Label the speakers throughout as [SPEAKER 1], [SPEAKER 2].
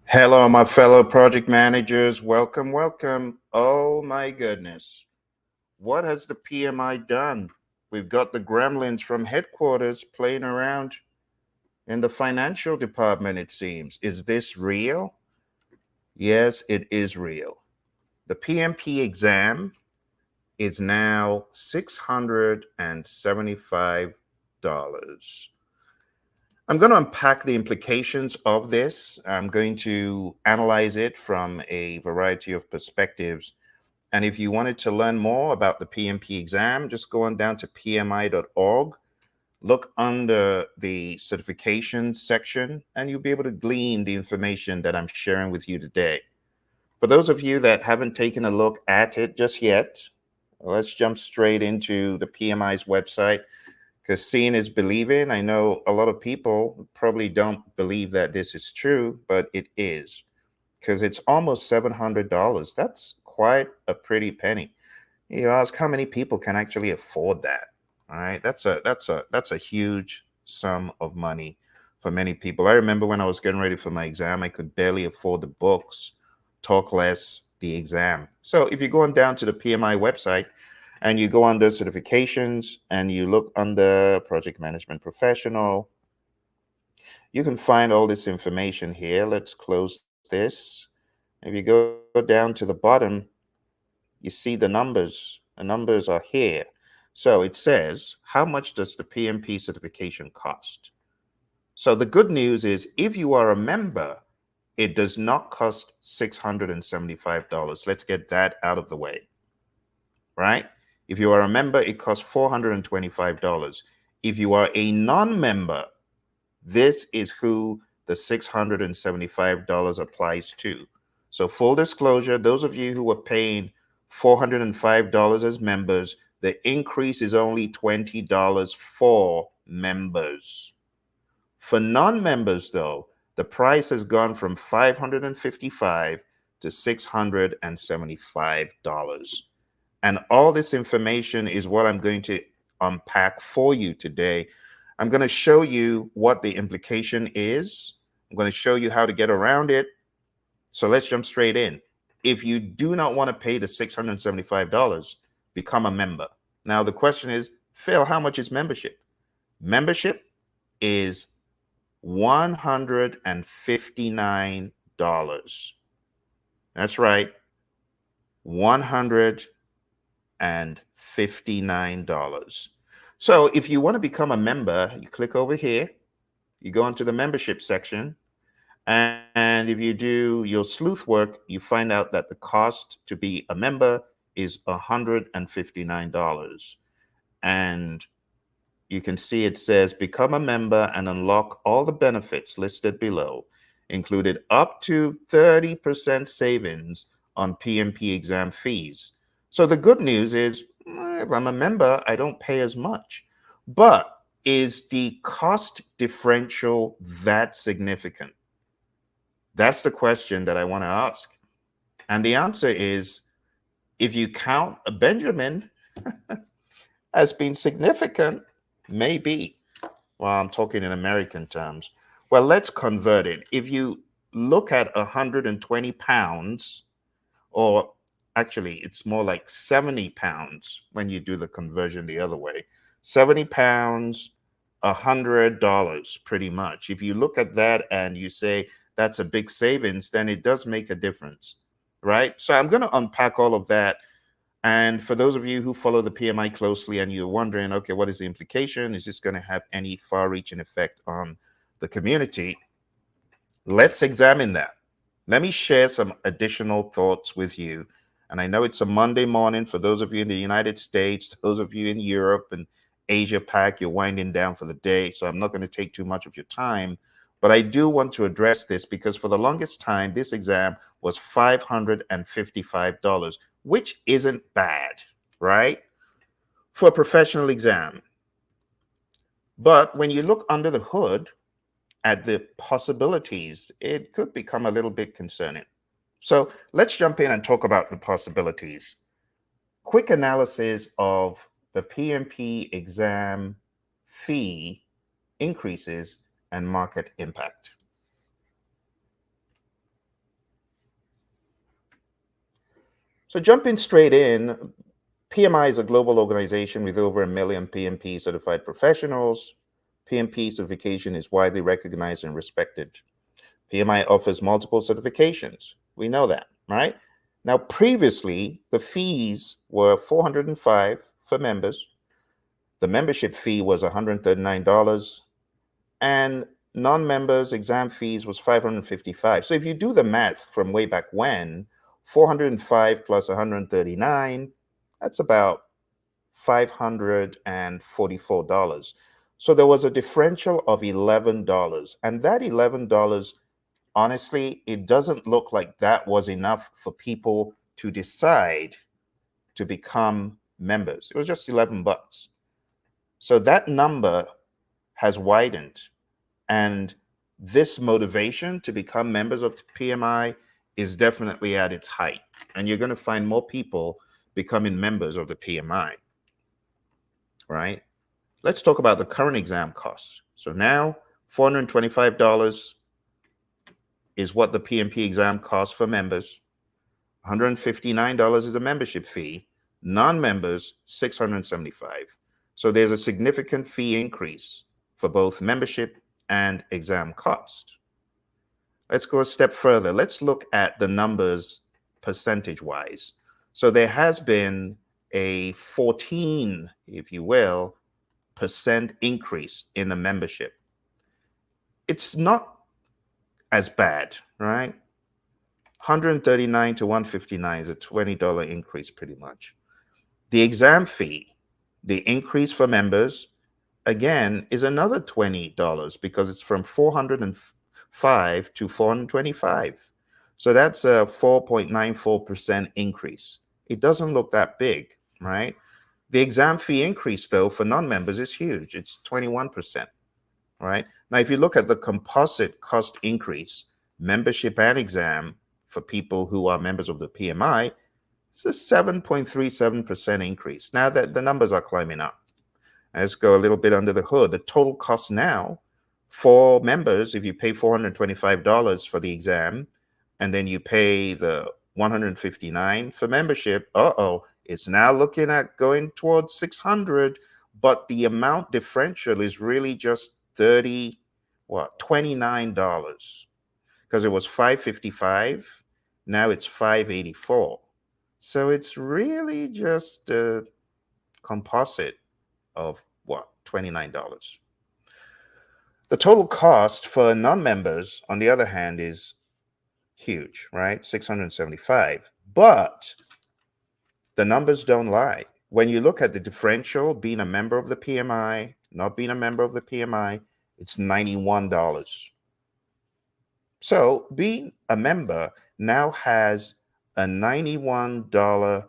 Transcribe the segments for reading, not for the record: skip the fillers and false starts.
[SPEAKER 1] Hello, my fellow project managers. Welcome, welcome. Oh my goodness. What has the PMI done? We've got the gremlins from headquarters playing around in the financial department, it seems. Is this real? Yes, it is real. The PMP exam is now $675. I'm going to unpack the implications of this. I'm going to analyze it from a variety of perspectives. And if you wanted to learn more about the PMP exam, just go on down to pmi.org, look under the certification section, and you'll be able to glean the information that I'm sharing with you today. For those of you that haven't taken a look at it just yet, let's jump straight into the PMI's website, because seeing is believing. I know a lot of people probably don't believe that this is true, but it is, because it's almost $700. That's quite a pretty penny. You ask how many people can actually afford that. All right, that's a huge sum of money for many people. I remember when I was getting ready for my exam, I could barely afford the books, talk less the exam. So if you're going down to the PMI website and you go under certifications and you look under project management professional, you can find all this information here. Let's close this. If you go down to the bottom, you see the numbers. The numbers are here. So it says, how much does the PMP certification cost? So the good news is, if you are a member, it does not cost $675. Let's get that out of the way, right? If you are a member, it costs $425. If you are a non-member, this is who the $675 applies to. So full disclosure, those of you who are paying $405 as members, the increase is only $20 for members. For non-members, though, the price has gone from $555 to $675. And all this information is what I'm going to unpack for you today. I'm going to show you what the implication is. I'm going to show you how to get around it. So let's jump straight in. If you do not want to pay the $675, become a member. Now, the question is, Phil, how much is membership? Membership is $159. That's right, $159. So if you want to become a member, you click over here, you go into the membership section, and if you do your sleuth work, you find out that the cost to be a member is $159. And you can see it says become a member and unlock all the benefits listed below, included up to 30% savings on PMP exam fees. So the good news is, if I'm a member, I don't pay as much. But is the cost differential that significant? That's the question that I want to ask. And the answer is, if you count a Benjamin as being significant, maybe. Well, I'm talking in American terms. Well, let's convert it. If you look at 120 pounds, or actually, it's more like 70 pounds when you do the conversion the other way. 70 pounds, $100 pretty much. If you look at that and you say that's a big savings, then it does make a difference, right? So I'm going to unpack all of that. And for those of you who follow the PMI closely and you're wondering, okay, what is the implication? Is this going to have any far-reaching effect on the community? Let's examine that. Let me share some additional thoughts with you. And I know it's a Monday morning for those of you in the United States, those of you in Europe and Asia Pac, you're winding down for the day. So I'm not going to take too much of your time. But I do want to address this because for the longest time, this exam was $555, which isn't bad, right? For a professional exam. But when you look under the hood at the possibilities, it could become a little bit concerning. So let's jump in and talk about the possibilities. Quick analysis of the PMP exam fee increases and market impact. So jumping straight in, PMI is a global organization with over 1 million PMP certified professionals. PMP certification is widely recognized and respected. PMI offers multiple certifications. We know that, right? Now, previously, the fees were $405 for members. The membership fee was $139, and non-members exam fees was $555. So if you do the math from way back when, 405 plus 139, that's about $544. So there was a differential of $11. And that $11, honestly, it doesn't look like that was enough for people to decide to become members. It was just 11 bucks. So that number has widened. And this motivation to become members of PMI is definitely at its height. And you're going to find more people becoming members of the PMI, right? Let's talk about the current exam costs. So now $425 is what the PMP exam costs for members. $159 is the membership fee. Non-members, $675. So there's a significant fee increase for both membership and exam cost. Let's go a step further. Let's look at the numbers percentage-wise. So there has been a 14, if you will, percent increase in the membership. It's not as bad, right? 139 to 159 is a $20 increase pretty much. The exam fee, the increase for members, again, is another $20 because it's from 405 to 425. So that's a 4.94% increase. It doesn't look that big, right? The exam fee increase, though, for non-members is huge. It's 21%, right? Now, if you look at the composite cost increase, membership and exam for people who are members of the PMI, it's a 7.37% increase. Now that the numbers are climbing up. Let's go a little bit under the hood. The total cost now for members, if you pay $425 for the exam, and then you pay the $159 for membership, it's now looking at going towards $600, but the amount differential is really just $29, because it was $555, now it's $584. So it's really just a composite of $29. The total cost for non-members, on the other hand, is huge, right? $675. But the numbers don't lie. When you look at the differential, being a member of the PMI, not being a member of the PMI, it's $91. So being a member now has a $91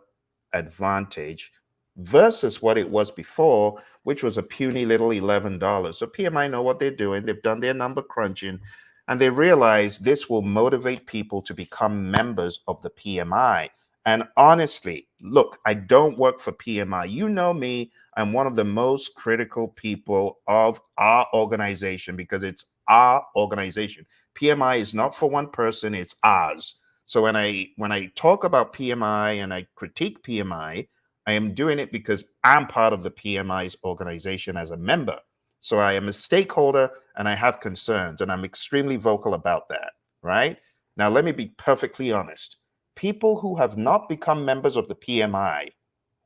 [SPEAKER 1] advantage versus what it was before, which was a puny little $11. So PMI know what they're doing. They've done their number crunching, and they realize this will motivate people to become members of the PMI. And honestly, look, I don't work for PMI. You know me, I'm one of the most critical people of our organization because it's our organization. PMI is not for one person, it's ours. So when I talk about PMI and I critique PMI, I am doing it because I'm part of the PMI's organization as a member. So I am a stakeholder and I have concerns, and I'm extremely vocal about that, right? Now, let me be perfectly honest. People who have not become members of the PMI,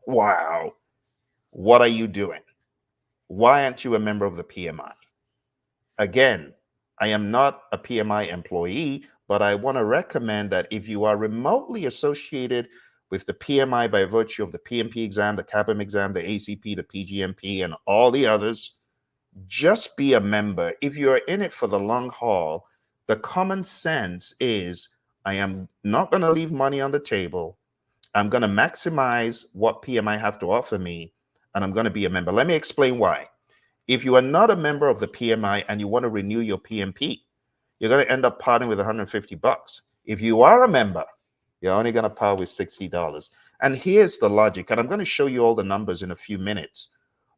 [SPEAKER 1] wow, what are you doing? Why aren't you a member of the PMI? Again, I am not a PMI employee, but I want to recommend that if you are remotely associated with the PMI by virtue of the PMP exam, the CAPM exam, the ACP, the PGMP, and all the others, just be a member. If you're in it for the long haul, the common sense is I am not going to leave money on the table. I'm going to maximize what PMI have to offer me, and I'm going to be a member. Let me explain why. If you are not a member of the PMI and you want to renew your PMP, you're going to end up parting with $150. If you are a member, you're only going to part with $60. And here's the logic, and I'm going to show you all the numbers in a few minutes.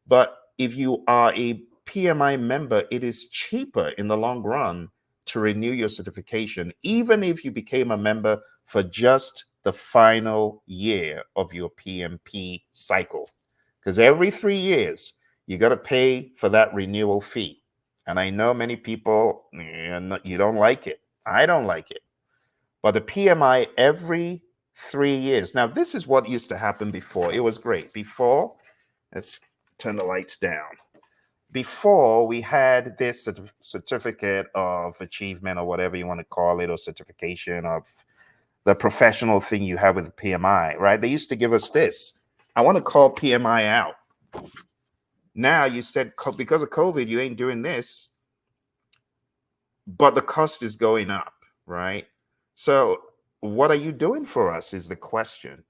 [SPEAKER 1] But if you are a PMI member, it is cheaper in the long run to renew your certification, even if you became a member for just the final year of your PMP cycle. Because every 3 years, you got to pay for that renewal fee. And I know many people, you don't like it. I don't like it. But the PMI every 3 years. Now, this is what used to happen before. It was great. Before, let's turn the lights down. Before, we had this certificate of achievement, or whatever you want to call it, or certification of the professional thing you have with the PMI, right? They used to give us this. I want to call PMI out. Now you said because of COVID, you ain't doing this, but the cost is going up, right? So what are you doing for us is the question.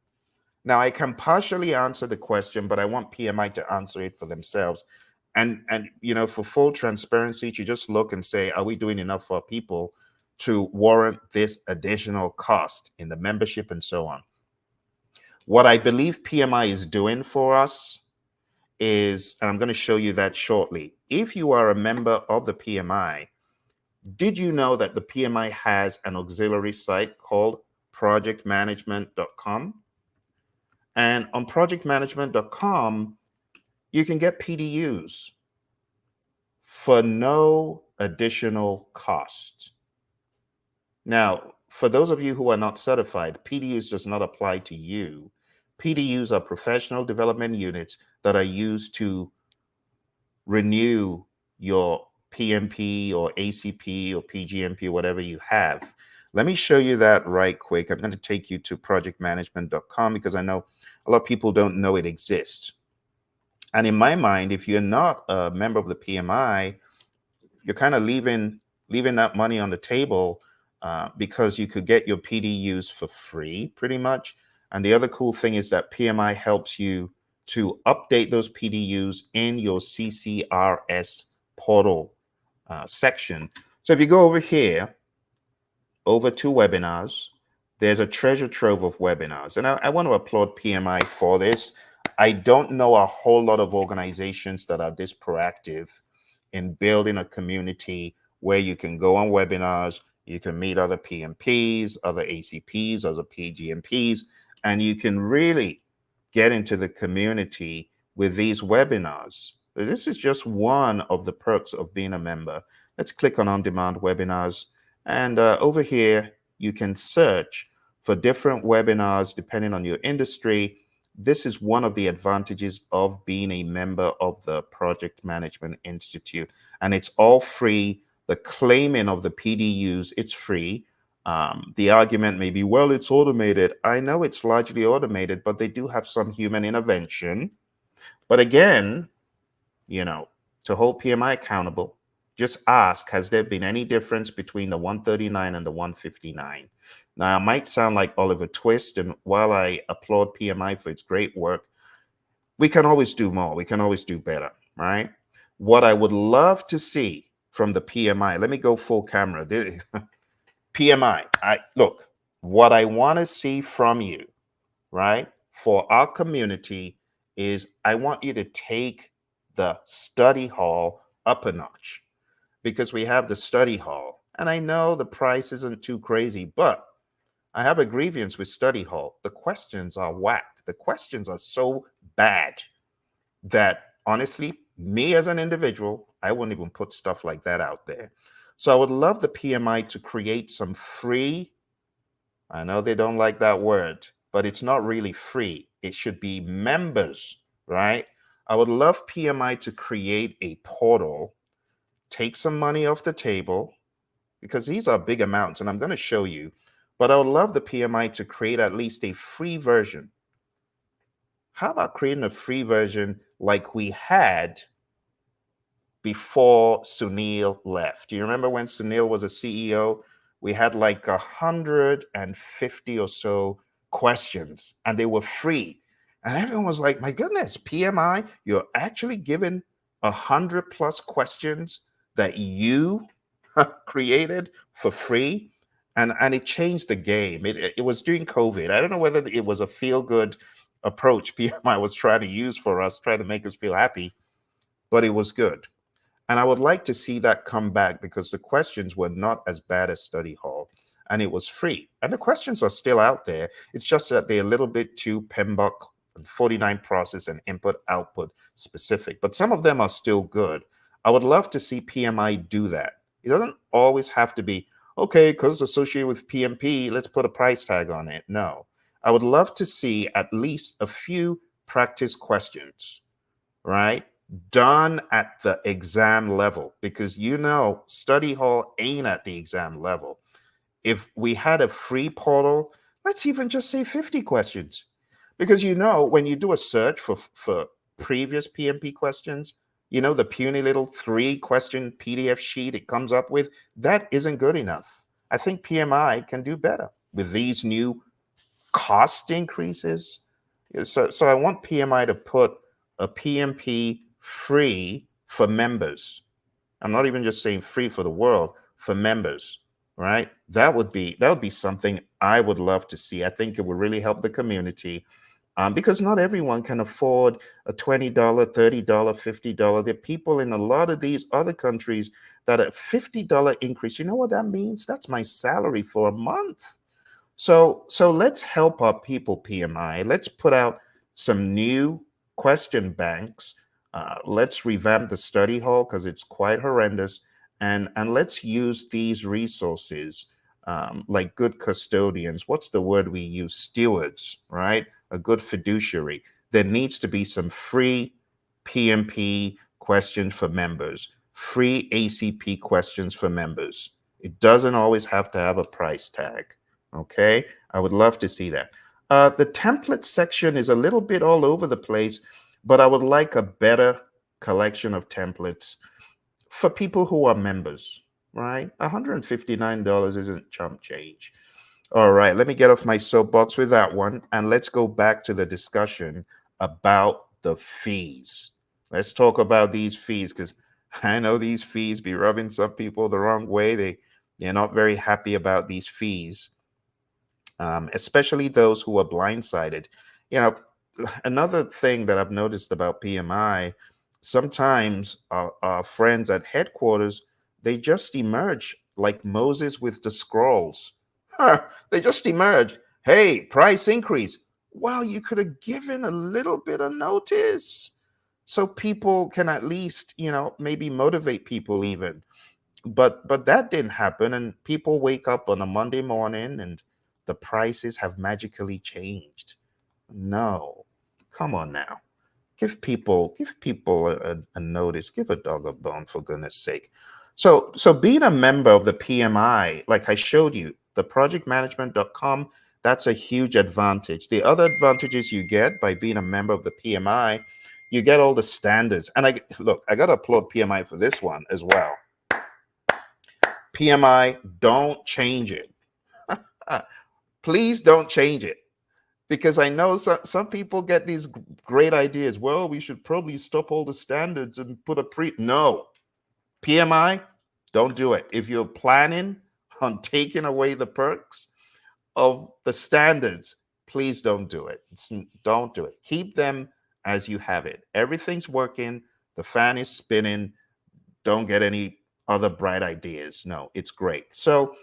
[SPEAKER 1] Now I can partially answer the question, but I want PMI to answer it for themselves. And for full transparency, to just look and say, are we doing enough for people to warrant this additional cost in the membership and so on? What I believe PMI is doing for us is, and I'm going to show you that shortly. If you are a member of the PMI, did you know that the PMI has an auxiliary site called projectmanagement.com? And on projectmanagement.com, you can get PDUs for no additional cost. Now, for those of you who are not certified, PDUs does not apply to you. PDUs are professional development units that are used to renew your PMP or ACP or PGMP, whatever you have. Let me show you that right quick. I'm going to take you to projectmanagement.com because I know a lot of people don't know it exists. And in my mind, if you're not a member of the PMI, you're kind of leaving that money on the table because you could get your PDUs for free, pretty much. And the other cool thing is that PMI helps you to update those PDUs in your CCRS portal section. So if you go over here, over to webinars, there's a treasure trove of webinars. And I want to applaud PMI for this. I don't know a whole lot of organizations that are this proactive in building a community where you can go on webinars, you can meet other PMPs, other ACPs, other PGMPs, and you can really get into the community with these webinars. This is just one of the perks of being a member. Let's click on on-demand webinars. And over here, you can search for different webinars depending on your industry. This is one of the advantages of being a member of the Project Management Institute. And it's all free. The claiming of the PDUs, it's free. The argument may be, well, it's automated. I know it's largely automated, but they do have some human intervention. But again, to hold PMI accountable, just ask, has there been any difference between the 139 and the 159? Now, it might sound like Oliver Twist, and while I applaud PMI for its great work, we can always do more. We can always do better, right? What I would love to see from the PMI, let me go full camera. PMI, look, what I want to see from you, right, for our community is I want you to take the study hall up a notch, because we have the study hall. And I know the price isn't too crazy, but I have a grievance with study hall. The questions are whack. The questions are so bad that honestly, me as an individual, I wouldn't even put stuff like that out there. So I would love the PMI to create some free, I know they don't like that word, but it's not really free. It should be members, right? I would love PMI to create a portal, take some money off the table, because these are big amounts, and I'm going to show you. But I would love the PMI to create at least a free version. How about creating a free version like we had before Sunil left? Do you remember when Sunil was a CEO? We had like 150 or so questions, and they were free. And everyone was like, my goodness, PMI, you're actually giving 100+ questions that you created for free. And it changed the game. It was during COVID. I don't know whether it was a feel-good approach PMI was trying to use for us, trying to make us feel happy, but it was good. And I would like to see that come back, because the questions were not as bad as study hall. and it was free. And the questions are still out there. It's just that they're a little bit too PMBOK 49 process and input output specific, but some of them are still good. I would love to see PMI do that. It doesn't always have to be, okay, because it's associated with PMP, let's put a price tag on it. No, I would love to see at least a few practice questions, right? Done at the exam level, because study hall ain't at the exam level. If we had a free portal, let's even just say 50 questions. Because when you do a search for previous PMP questions, the puny little 3-question PDF sheet it comes up with, that isn't good enough. I think PMI can do better with these new cost increases. So I want PMI to put a PMP free for members. I'm not even just saying free for the world, for members, right? That would be something I would love to see. I think it would really help the community. Because not everyone can afford a $20, $30, $50. There are people in a lot of these other countries that a $50 increase, you know what that means? That's my salary for a month. So let's help our people, PMI. Let's put out some new question banks. Let's revamp the study hall because it's quite horrendous. And let's use these resources like good custodians. What's the word we use? Stewards, right? A good fiduciary. There needs to be some free PMP questions for members, free ACP questions for members. It doesn't always have to have a price tag. Okay, I would love to see that. The template section is a little bit all over the place, but I would like a better collection of templates for people who are members, right? $159 isn't chump change. All right, let me get off my soapbox with that one, and let's go back to the discussion about the fees. Let's talk about these fees, because I know these fees be rubbing some people the wrong way. They're not very happy about these fees. Especially those who are blindsided. You know, another thing that I've noticed about PMI, sometimes our friends at headquarters, they just emerge like Moses with the scrolls. They just emerge. Hey, price increase. Well, you could have given a little bit of notice so people can at least, maybe motivate people even. But that didn't happen, and people wake up on a Monday morning and the prices have magically changed. No, come on now. Give people a notice. Give a dog a bone, for goodness sake. So being a member of the PMI, like I showed you, the projectmanagement.com, that's a huge advantage. The other advantages you get by being a member of the PMI, you get all the standards. And I got to applaud PMI for this one as well. PMI, don't change it. Please don't change it. Because I know some people get these great ideas. Well, we should probably stop all the standards and put No. PMI, don't do it. If you're planning on taking away the perks of the standards, please don't do it. Don't do it. Keep them as you have it. Everything's working. The fan is spinning. Don't get any other bright ideas. No, it's great. So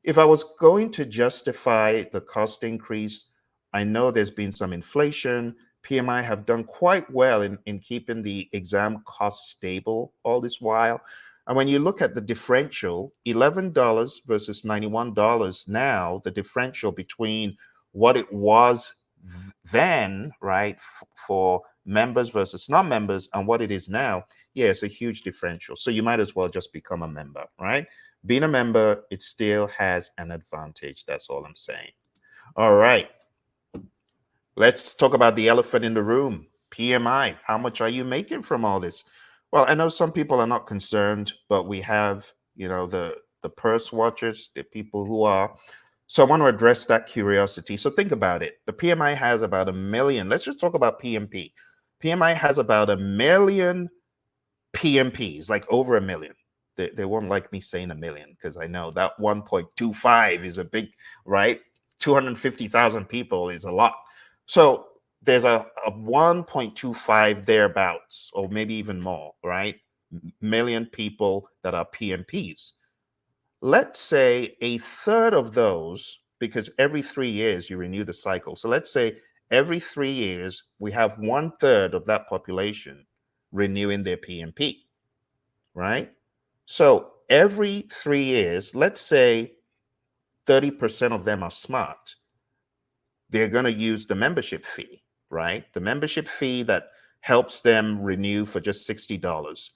[SPEAKER 1] if I was going to justify the cost increase, I know there's been some inflation. PMI have done quite well in keeping the exam cost stable all this while. And when you look at the differential, $11 versus $91 now, the differential between what it was then, right, for members versus non-members and what it is now, yeah, it's a huge differential. So you might as well just become a member, right? Being a member, it still has an advantage. That's all I'm saying. All right. Let's talk about the elephant in the room, PMI. How much are you making from all this? Well, I know some people are not concerned, but we have, the purse watchers, the people who are. So I want to address that curiosity. So think about it. The PMI has about 1 million. Let's just talk about PMP. PMI has about 1 million PMPs, like over 1 million. They won't like me saying 1 million because I know that 1.25 is a big, right? 250,000 people is a lot. So there's a 1.25 thereabouts, or maybe even more, right? Million people that are PMPs. let's say a third of those, because every 3 years you renew the cycle. So let's say every 3 years we have one third of that population renewing their PMP, right? So every 3 years, let's say 30% of them are smart. They're going to use the membership fee, right? The membership fee that helps them renew for just $60.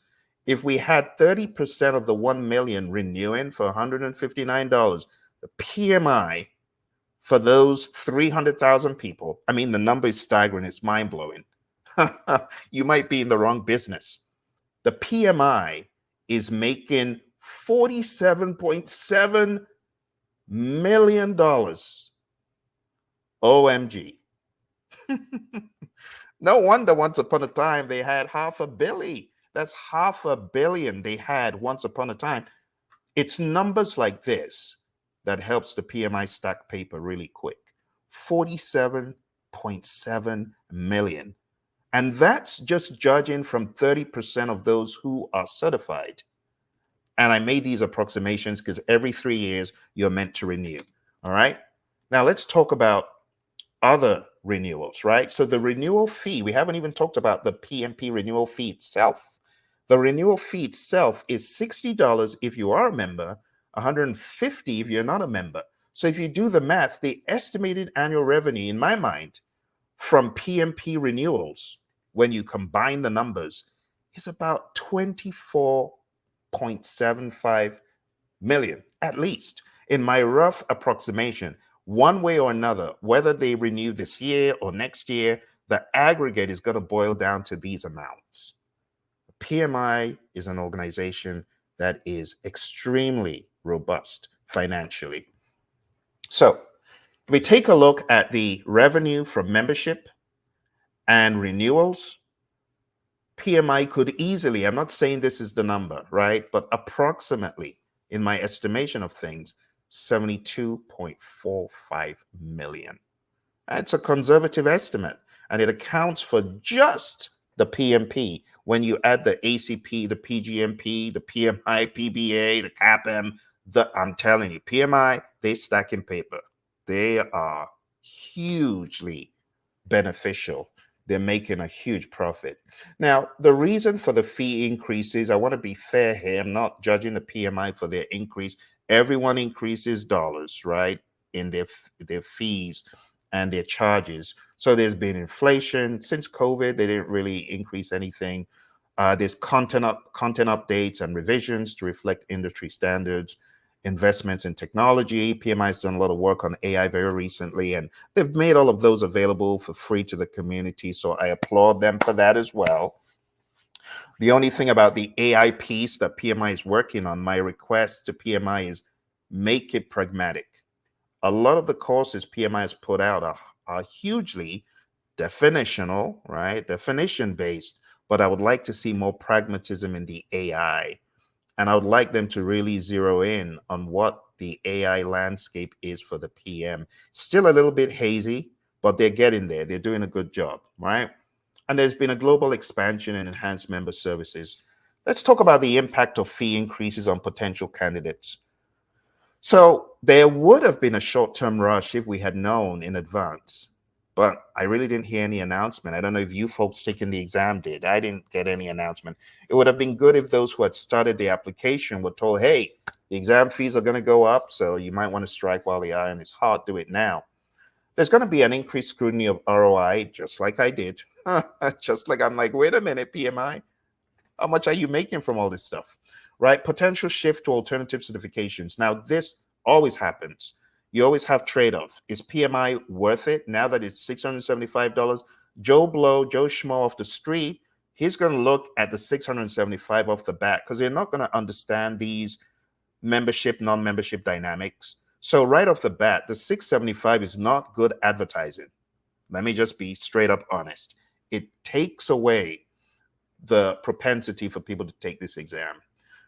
[SPEAKER 1] If we had 30% of the 1 million renewing for $159, the PMI for those 300,000 people, I mean, the number is staggering, it's mind blowing. You might be in the wrong business. The PMI is making $47.7 million. OMG. No wonder once upon a time they had half a billion. That's half a billion they had once upon a time. It's numbers like this that helps the PMI stack paper really quick. 47.7 million. And that's just judging from 30% of those who are certified. And I made these approximations because every 3 years you're meant to renew. All right. Now let's talk about other renewals, right? So the renewal fee, we haven't even talked about the PMP renewal fee itself. The renewal fee itself is $60 if you are a member, $150 if you're not a member. So if you do the math, the estimated annual revenue in my mind from PMP renewals, when you combine the numbers, is about 24.75 million, at least, in my rough approximation. One way or another, whether they renew this year or next year, the aggregate is going to boil down to these amounts. PMI is an organization that is extremely robust financially. So if we take a look at the revenue from membership and renewals, PMI could easily, I'm not saying this is the number, right? But approximately, in my estimation of things, 72.45 million. That's a conservative estimate, and it accounts for just the PMP. When you add the ACP, the PGMP, the PMI, PBA, the CAPM, I'm telling you, PMI, they stack in paper. They are hugely beneficial. They're making a huge profit. Now, the reason for the fee increases, I want to be fair here. I'm not judging the PMI for their increase. Everyone increases dollars, right, in their fees and their charges. So there's been inflation. Since COVID, they didn't really increase anything. There's content updates and revisions to reflect industry standards, investments in technology. PMI has done a lot of work on AI very recently, and they've made all of those available for free to the community. So I applaud them for that as well. The only thing about the AI piece that PMI is working on, my request to PMI is make it pragmatic. A lot of the courses PMI has put out are hugely definitional, right? Definition based, but I would like to see more pragmatism in the AI. And I would like them to really zero in on what the AI landscape is for the PM. Still a little bit hazy, but they're getting there. They're doing a good job, right? And there's been a global expansion and enhanced member services. Let's talk about the impact of fee increases on potential candidates. So there would have been a short-term rush if we had known in advance, but I really didn't hear any announcement. I don't know if you folks taking the exam did. I didn't get any announcement. It would have been good if those who had started the application were told, hey, the exam fees are going to go up, so you might want to strike while the iron is hot. Do it now. There's going to be an increased scrutiny of ROI, just like I did. Just like I'm like, wait a minute, PMI, how much are you making from all this stuff, right? Potential shift to alternative certifications. Now, this always happens. You always have trade-off. Is PMI worth it now that it's $675? Joe Blow, Joe Schmo off the street, he's going to look at the $675 off the bat because they're not going to understand these membership, non-membership dynamics. So right off the bat, the $675 is not good advertising. Let me just be straight up honest. It takes away the propensity for people to take this exam.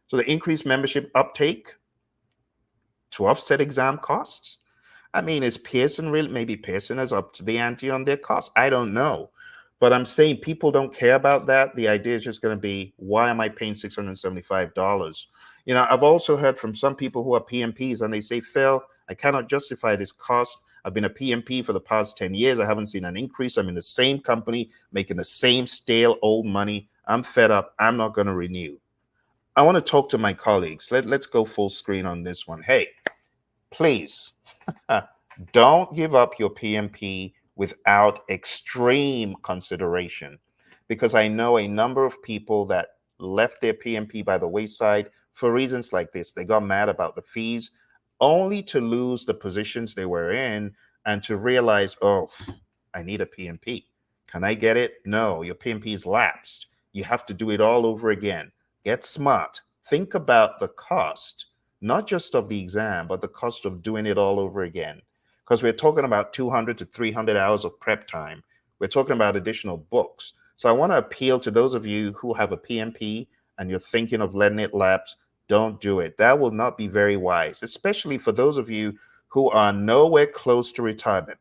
[SPEAKER 1] So the increased membership uptake to offset exam costs. I mean, is Pearson really, maybe Pearson is up to the ante on their costs? I don't know. But I'm saying people don't care about that. The idea is just going to be, why am I paying $675? I've also heard from some people who are PMPs and they say, Phil, I cannot justify this cost. I've been a PMP for the past 10 years. I haven't seen an increase. I'm in the same company, making the same stale old money. I'm fed up. I'm not going to renew. I want to talk to my colleagues. Let's go full screen on this one. Hey, please don't give up your PMP without extreme consideration, because I know a number of people that left their PMP by the wayside for reasons like this. They got mad about the fees only to lose the positions they were in and to realize, oh, I need a PMP. Can I get it? No, your PMP is lapsed. You have to do it all over again. Get smart. Think about the cost, not just of the exam, but the cost of doing it all over again. Because we're talking about 200 to 300 hours of prep time. We're talking about additional books. So I want to appeal to those of you who have a PMP and you're thinking of letting it lapse. Don't do it. That will not be very wise, especially for those of you who are nowhere close to retirement.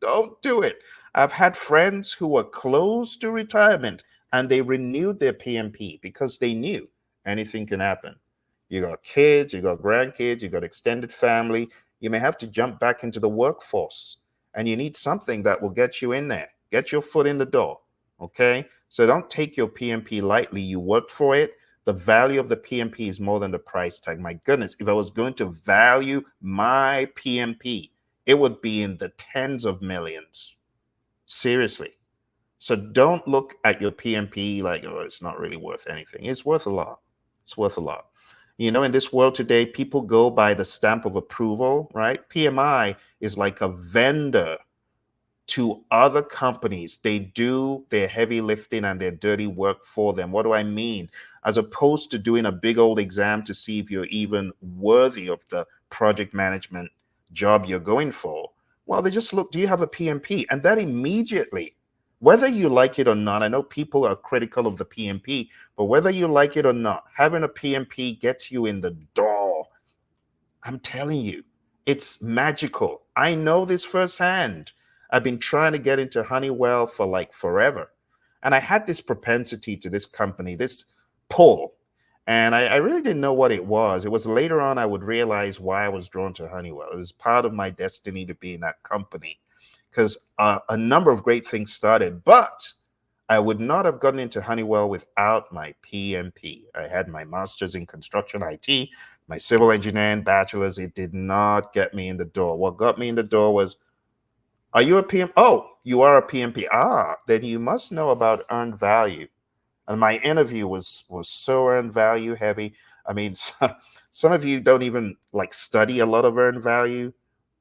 [SPEAKER 1] Don't do it. I've had friends who were close to retirement and they renewed their PMP because they knew anything can happen. You got kids, you got grandkids, you got extended family. You may have to jump back into the workforce and you need something that will get you in there, get your foot in the door. Okay. So don't take your PMP lightly. You worked for it. The value of the PMP is more than the price tag. My goodness, if I was going to value my PMP, it would be in the tens of millions. Seriously. So don't look at your PMP like, oh, it's not really worth anything. It's worth a lot. It's worth a lot. In this world today, people go by the stamp of approval, right? PMI is like a vendor to other companies. They do their heavy lifting and their dirty work for them. What do I mean? As opposed to doing a big old exam to see if you're even worthy of the project management job you're going for. Well, they just look, do you have a PMP? And that immediately, whether you like it or not, I know people are critical of the PMP, but whether you like it or not, having a PMP gets you in the door. I'm telling you, it's magical. I know this firsthand. I've been trying to get into Honeywell for like forever. And I had this propensity to this company, this pull. And I really didn't know what it was. It was later on I would realize why I was drawn to Honeywell. It was part of my destiny to be in that company because a number of great things started. But I would not have gotten into Honeywell without my PMP. I had my master's in construction IT, my civil engineering bachelor's. It did not get me in the door. What got me in the door was, are you a PM? Oh, you are a PMP. Ah, then you must know about earned value. And my interview was so earned value heavy. I mean, some of you don't even like study a lot of earned value,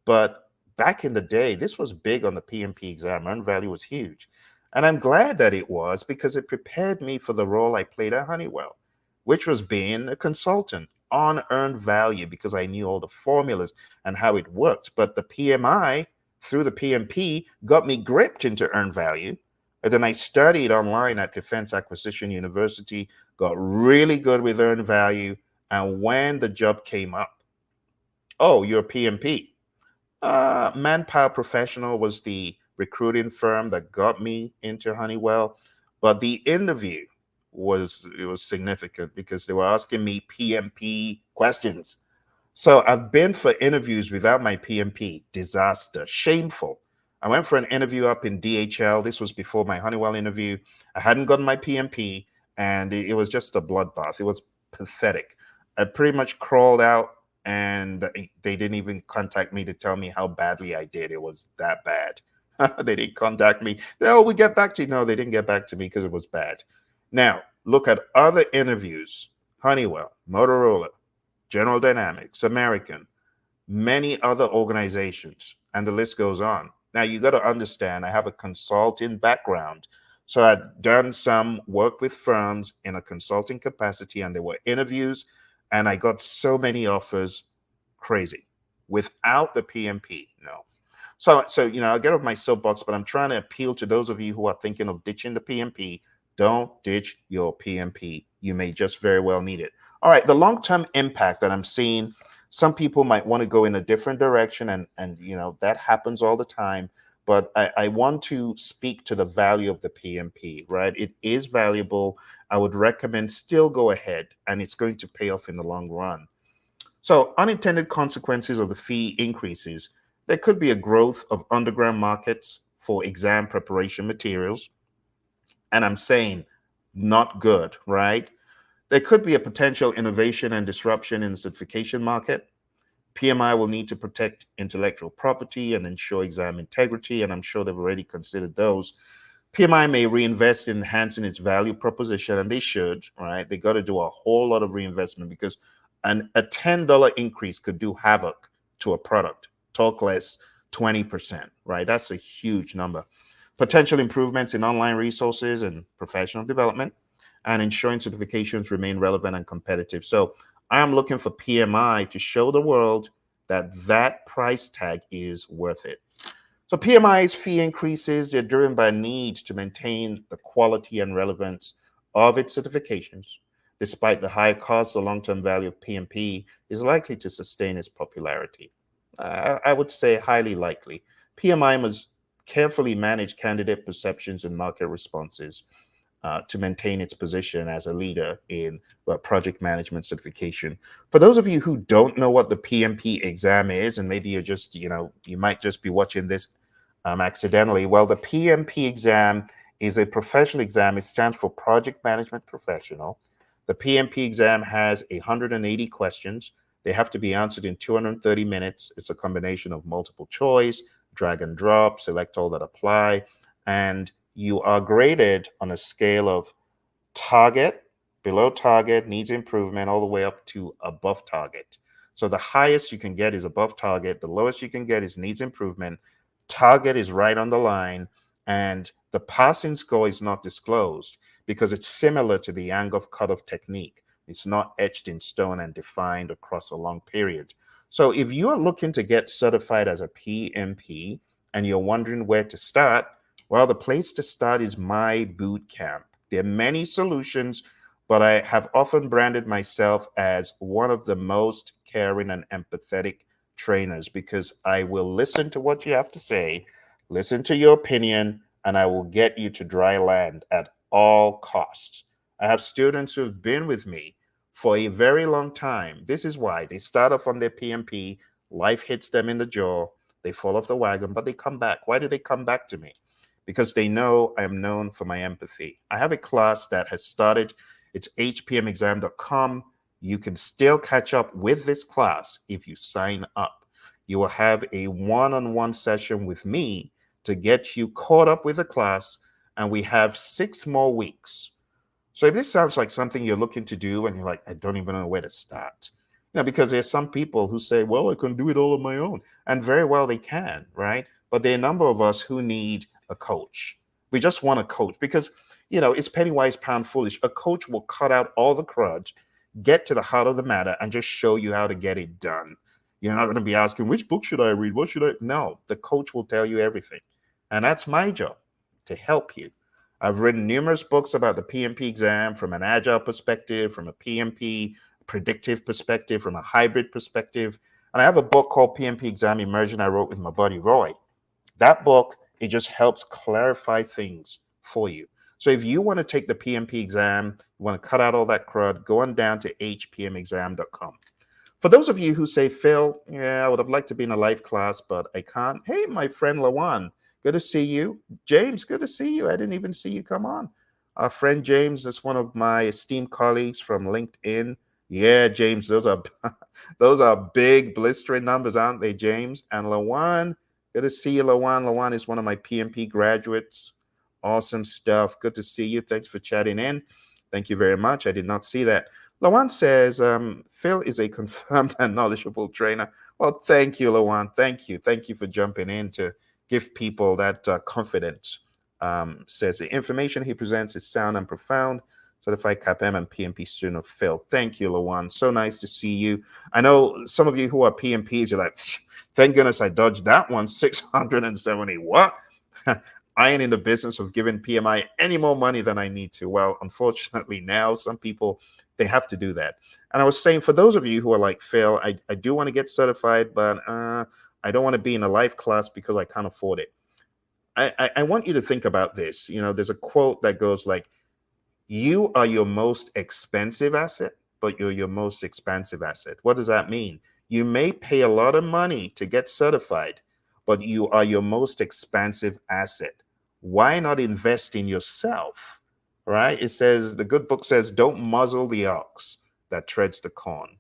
[SPEAKER 1] but back in the day, this was big on the PMP exam. Earned value was huge. And I'm glad that it was because it prepared me for the role I played at Honeywell, which was being a consultant on earned value because I knew all the formulas and how it worked. But the PMI through the PMP got me gripped into earned value. And then I studied online at Defense Acquisition University, got really good with earned value. And when the job came up, oh, you're a PMP. Manpower Professional was the recruiting firm that got me into Honeywell. But the interview was significant because they were asking me PMP questions. So I've been for interviews without my PMP. Disaster, shameful. I went for an interview up in DHL. This was before my Honeywell interview. I hadn't gotten my PMP, and it was just a bloodbath. It was pathetic. I pretty much crawled out, and they didn't even contact me to tell me how badly I did. It was that bad. They didn't contact me. Oh, we get back to you. No, they didn't get back to me because it was bad. Now, look at other interviews. Honeywell, Motorola, General Dynamics, American, many other organizations, and the list goes on. Now, you got to understand, I have a consulting background. So I'd done some work with firms in a consulting capacity, and there were interviews, and I got so many offers, crazy. Without the PMP, no. So I'll get off my soapbox, but I'm trying to appeal to those of you who are thinking of ditching the PMP. Don't ditch your PMP. You may just very well need it. All right, the long-term impact that I'm seeing, some people might want to go in a different direction, and that happens all the time. But I want to speak to the value of the PMP, right? It is valuable. I would recommend still go ahead, and it's going to pay off in the long run. So, unintended consequences of the fee increases. There could be a growth of underground markets for exam preparation materials. And I'm saying not good, right? There could be a potential innovation and disruption in the certification market. PMI will need to protect intellectual property and ensure exam integrity, and I'm sure they've already considered those. PMI may reinvest in enhancing its value proposition, and they should, right? They got to do a whole lot of reinvestment because a $10 increase could do havoc to a product. Talk less, 20%, right? That's a huge number. Potential improvements in online resources and professional development, and ensuring certifications remain relevant and competitive. So I'm looking for PMI to show the world that that price tag is worth it. So PMI's fee increases, they're driven by a need to maintain the quality and relevance of its certifications. Despite the high cost, the long-term value of PMP is likely to sustain its popularity. I would say highly likely. PMI must carefully manage candidate perceptions and market responses to maintain its position as a leader in project management certification. For those of you who don't know what the PMP exam is, and maybe you're just, you might just be watching this accidentally. Well, the PMP exam is a professional exam. It stands for Project Management Professional. The PMP exam has 180 questions. They have to be answered in 230 minutes. It's a combination of multiple choice, drag and drop, select all that apply, and you are graded on a scale of target, below target, needs improvement, all the way up to above target. So the highest you can get is above target. The lowest you can get is needs improvement. Target is right on the line, and the passing score is not disclosed because it's similar to the Angoff cutoff technique. It's not etched in stone and defined across a long period. So if you are looking to get certified as a PMP and you're wondering where to start, well, the place to start is my boot camp. There are many solutions, but I have often branded myself as one of the most caring and empathetic trainers because I will listen to what you have to say, listen to your opinion, and I will get you to dry land at all costs. I have students who have been with me for a very long time. This is why they start off on their PMP, life hits them in the jaw, they fall off the wagon, but they come back. Why do they come back to me? Because they know I am known for my empathy. I have a class that has started. It's hpmexam.com. You can still catch up with this class if you sign up. You will have a one-on-one session with me to get you caught up with the class, and we have 6 more weeks. So if this sounds like something you're looking to do and you're like, I don't even know where to start, because there's some people who say, well, I can do it all on my own. And very well they can, right? But there are a number of us who need a coach. We just want a coach because, it's penny wise, pound foolish. A coach will cut out all the crud, get to the heart of the matter, and just show you how to get it done. You're not going to be asking, which book should I read? What should I? No, the coach will tell you everything. And that's my job, to help you. I've written numerous books about the PMP exam from an agile perspective, from a PMP predictive perspective, from a hybrid perspective. And I have a book called PMP Exam Immersion I wrote with my buddy Roy. That book, it just helps clarify things for you. So if you want to take the PMP exam, you want to cut out all that crud, go on down to hpmexam.com. For those of you who say, Phil, I would have liked to be in a live class, but I can't. Hey, my friend Lawan, good to see you. James, good to see you. I didn't even see you come on. Our friend James is one of my esteemed colleagues from LinkedIn. Yeah, James, those are big blistering numbers, aren't they, James? And Lawan, good to see you, Lawan. Lawan is one of my PMP graduates. Awesome stuff. Good to see you. Thanks for chatting in. Thank you very much. I did not see that. Lawan says, Phil is a confirmed and knowledgeable trainer. Well, thank you, Lawan. Thank you. Thank you for jumping in to give people that confidence. Says the information he presents is sound and profound. Certified CAPM and PMP student of Phil. Thank you, Lawan. So nice to see you. I know some of you who are PMPs, you're like, thank goodness I dodged that one. 670. What? I ain't in the business of giving PMI any more money than I need to. Well, unfortunately, now some people, they have to do that. And I was saying, for those of you who are like, Phil, I do want to get certified, but I don't want to be in a live class because I can't afford it. I want you to think about this. There's a quote that goes like, You are your most expensive asset, but you're your most expensive asset. What does that mean? You may pay a lot of money to get certified, but you are your most expensive asset. Why not invest in yourself? Right? It says, the good book says, don't muzzle the ox that treads the corn.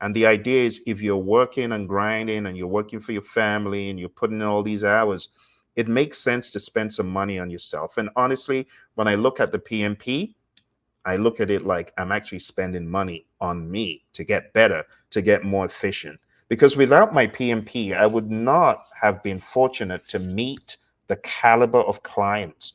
[SPEAKER 1] And the idea is, if you're working and grinding and you're working for your family and you're putting in all these hours, it makes sense to spend some money on yourself. And honestly, when I look at the PMP, I look at it like I'm actually spending money on me to get better, to get more efficient. Because without my PMP, I would not have been fortunate to meet the caliber of clients,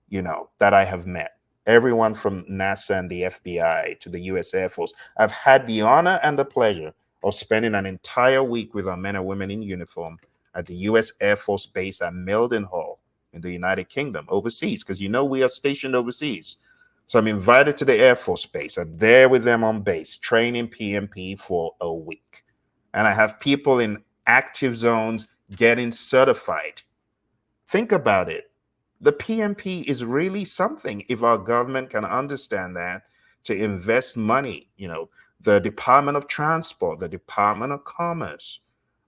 [SPEAKER 1] that I have met. Everyone from NASA and the FBI to the US Air Force. I've had the honor and the pleasure of spending an entire week with our men and women in uniform at the US Air Force Base at Mildenhall in the United Kingdom, overseas, because we are stationed overseas. So I'm invited to the Air Force Base. I'm there with them on base, training PMP for a week. And I have people in active zones getting certified. Think about it. The PMP is really something if our government can understand that, to invest money. The Department of Transport, the Department of Commerce.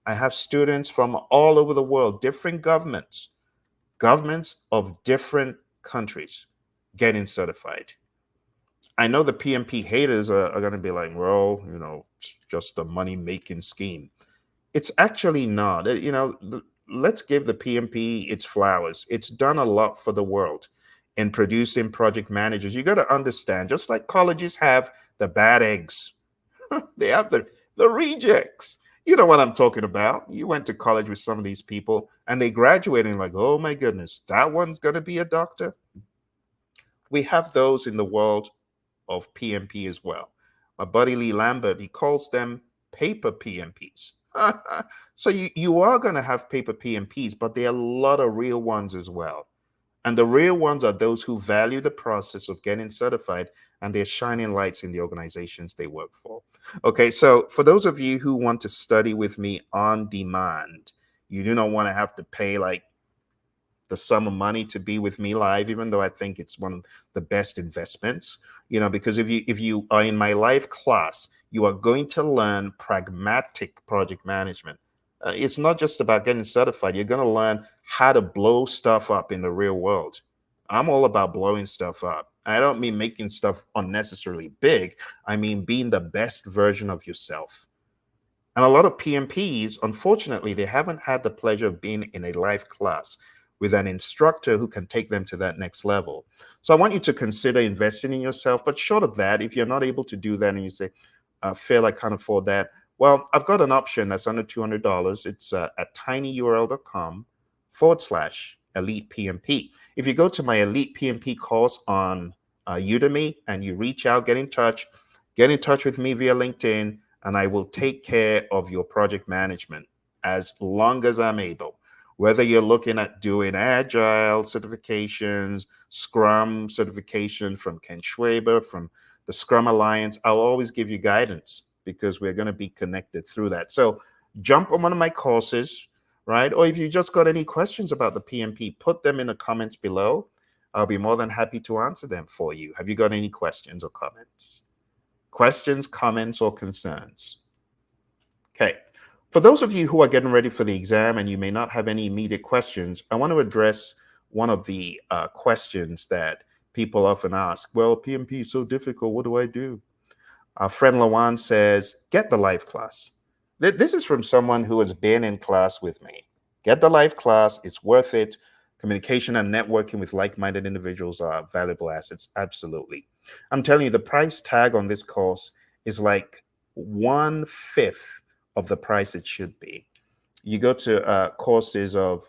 [SPEAKER 1] I have students from all over the world, different governments of different countries getting certified. I know the PMP haters are going to be like, well, it's just a money making scheme. It's actually not. Let's give the PMP its flowers. It's done a lot for the world in producing project managers. You got to understand, just like colleges have the bad eggs, they have the rejects. You know what I'm talking about. You went to college with some of these people and they graduating like, oh my goodness, that one's going to be a doctor. We have those in the world of PMP as well. My buddy Lee Lambert, he calls them paper PMPs. So you are going to have paper PMPs, but there are a lot of real ones as well. And the real ones are those who value the process of getting certified and they're shining lights in the organizations they work for. Okay, so for those of you who want to study with me on demand, you do not want to have to pay like the sum of money to be with me live, even though I think it's one of the best investments, because if you are in my live class, you are going to learn pragmatic project management. It's not just about getting certified. You're going to learn how to blow stuff up in the real world. I'm all about blowing stuff up. I don't mean making stuff unnecessarily big. I mean being the best version of yourself. And a lot of PMPs, unfortunately, they haven't had the pleasure of being in a live class with an instructor who can take them to that next level. So I want you to consider investing in yourself. But short of that, if you're not able to do that and you say, Phil, I can't afford that. Well, I've got an option that's under $200. It's at tinyurl.com/elite PMP. If you go to my elite PMP course on Udemy and you reach out, get in touch with me via LinkedIn, and I will take care of your project management as long as I'm able. Whether you're looking at doing Agile certifications, Scrum certification from Ken Schwaber, from the Scrum Alliance, I'll always give you guidance because we're going to be connected through that. So jump on one of my courses, right? Or if you just got any questions about the PMP, put them in the comments below. I'll be more than happy to answer them for you. Have you got any questions or comments? Questions, comments, or concerns? Okay. For those of you who are getting ready for the exam and you may not have any immediate questions, I want to address one of the questions that people often ask. Well, PMP is so difficult. What do I do? Our friend Lawan says, get the live class. This is from someone who has been in class with me. Get the live class. It's worth it. Communication and networking with like-minded individuals are valuable assets. Absolutely. I'm telling you, the price tag on this course is like 1/5 of the price it should be. You go to courses of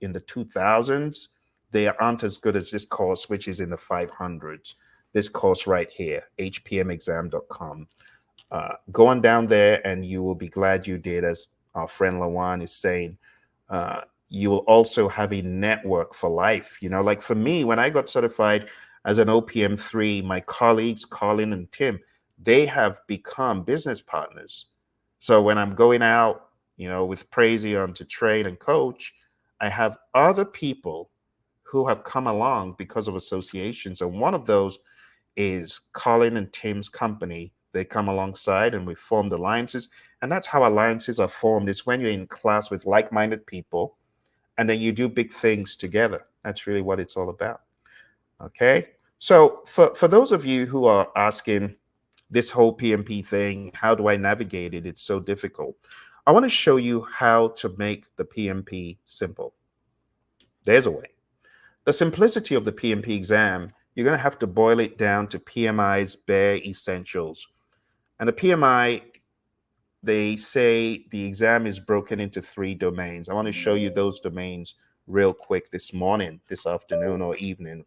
[SPEAKER 1] in the 2000s, they aren't as good as this course, which is in the 500s. This course right here, hpmexam.com. Go on down there and you will be glad you did, as our friend Lawan is saying. You will also have a network for life. Like for me, when I got certified as an OPM3, my colleagues, Colin and Tim, they have become business partners. So when I'm going out, with Praizion to train and coach, I have other people who have come along because of associations. And one of those is Colin and Tim's company. They come alongside and we formed alliances. And that's how alliances are formed. It's when you're in class with like-minded people and then you do big things together. That's really what it's all about. Okay. So for those of you who are asking this whole PMP thing, how do I navigate it? It's so difficult. I want to show you how to make the PMP simple. There's a way. The simplicity of the PMP exam, you're going to have to boil it down to PMI's bare essentials. And the PMI, they say the exam is broken into 3 domains. I want to show you those domains real quick this morning, this afternoon, or evening,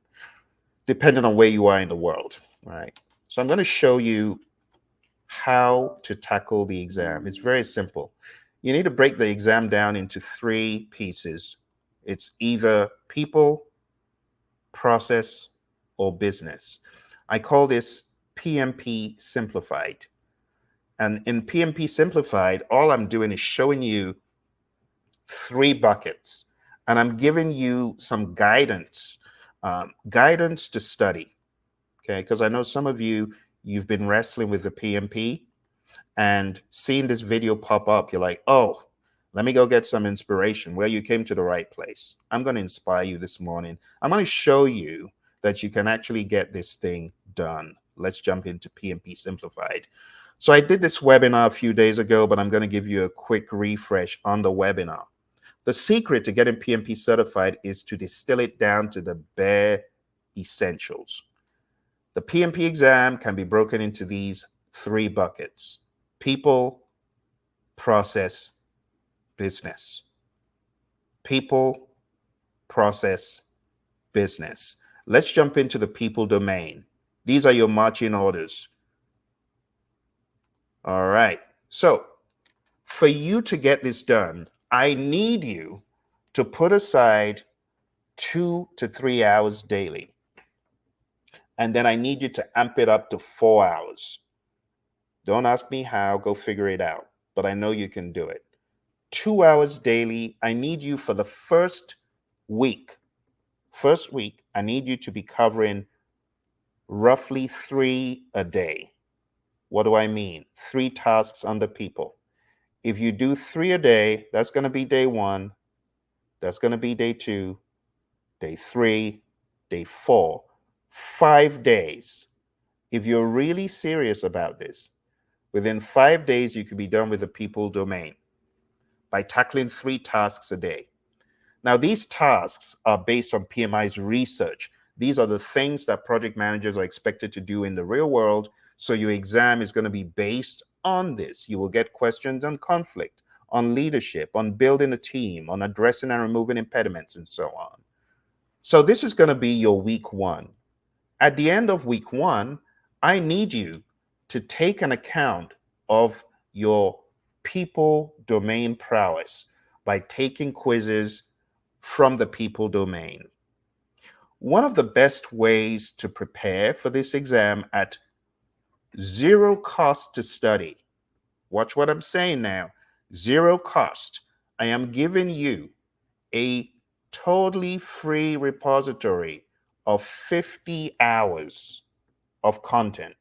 [SPEAKER 1] depending on where you are in the world, right? So I'm going to show you how to tackle the exam. It's very simple. You need to break the exam down into 3 pieces. It's either people, process, or business. I call this PMP simplified. And in PMP simplified, all I'm doing is showing you 3 buckets. And I'm giving you some guidance, guidance to study. Okay, because I know some of you, you've been wrestling with the PMP and seeing this video pop up, you're like, oh, let me go get some inspiration. Well, you came to the right place. I'm going to inspire you this morning. I'm going to show you that you can actually get this thing done. Let's jump into PMP Simplified. So I did this webinar a few days ago, but I'm going to give you a quick refresh on the webinar. The secret to getting PMP certified is to distill it down to the bare essentials. The PMP exam can be broken into these 3 buckets: people, process, business. People, process, business. Let's jump into the people domain. These are your marching orders. All right. So for you to get this done, I need you to put aside 2 to 3 hours daily. And then I need you to amp it up to 4 hours. Don't ask me how, go figure it out. But I know you can do it. 2 hours daily. I need you for the first week. First week, I need you to be covering roughly 3 a day. What do I mean? 3 tasks under people. If you do 3 a day, that's going to be day 1. That's going to be day 2, day 3, day 4. 5 days. If you're really serious about this, within 5 days, you could be done with the people domain by tackling 3 tasks a day. Now, these tasks are based on PMI's research. These are the things that project managers are expected to do in the real world. So your exam is going to be based on this. You will get questions on conflict, on leadership, on building a team, on addressing and removing impediments, and so on. So this is going to be your week 1. At the end of week 1, I need you to take an account of your people domain prowess by taking quizzes from the people domain. One of the best ways to prepare for this exam at 0 cost to study. Watch what I'm saying now. 0 cost. I am giving you a totally free repository of 50 hours of content.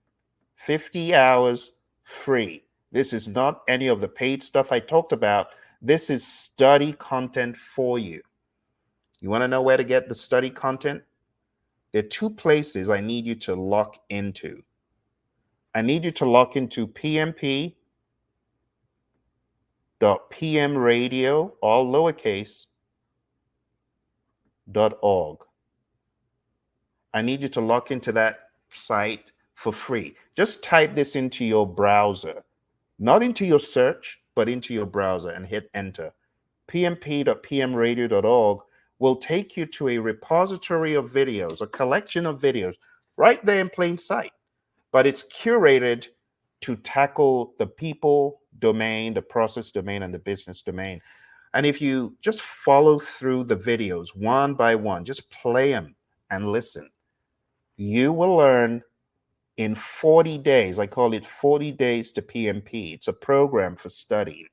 [SPEAKER 1] 50 hours free. This is not any of the paid stuff I talked about. This is study content for you. You want to know where to get the study content? There are 2 places I need you to lock into. I need you to lock into pmp.pmradio, all lowercase, .org. I need you to lock into that site for free. Just type this into your browser, not into your search, but into your browser and hit enter. pmp.pmradio.org will take you to a repository of videos, a collection of videos right there in plain sight, but it's curated to tackle the people domain, the process domain, and the business domain. And if you just follow through the videos one by one, just play them and listen, you will learn in 40 days. I call it 40 days to PMP. It's a program for study.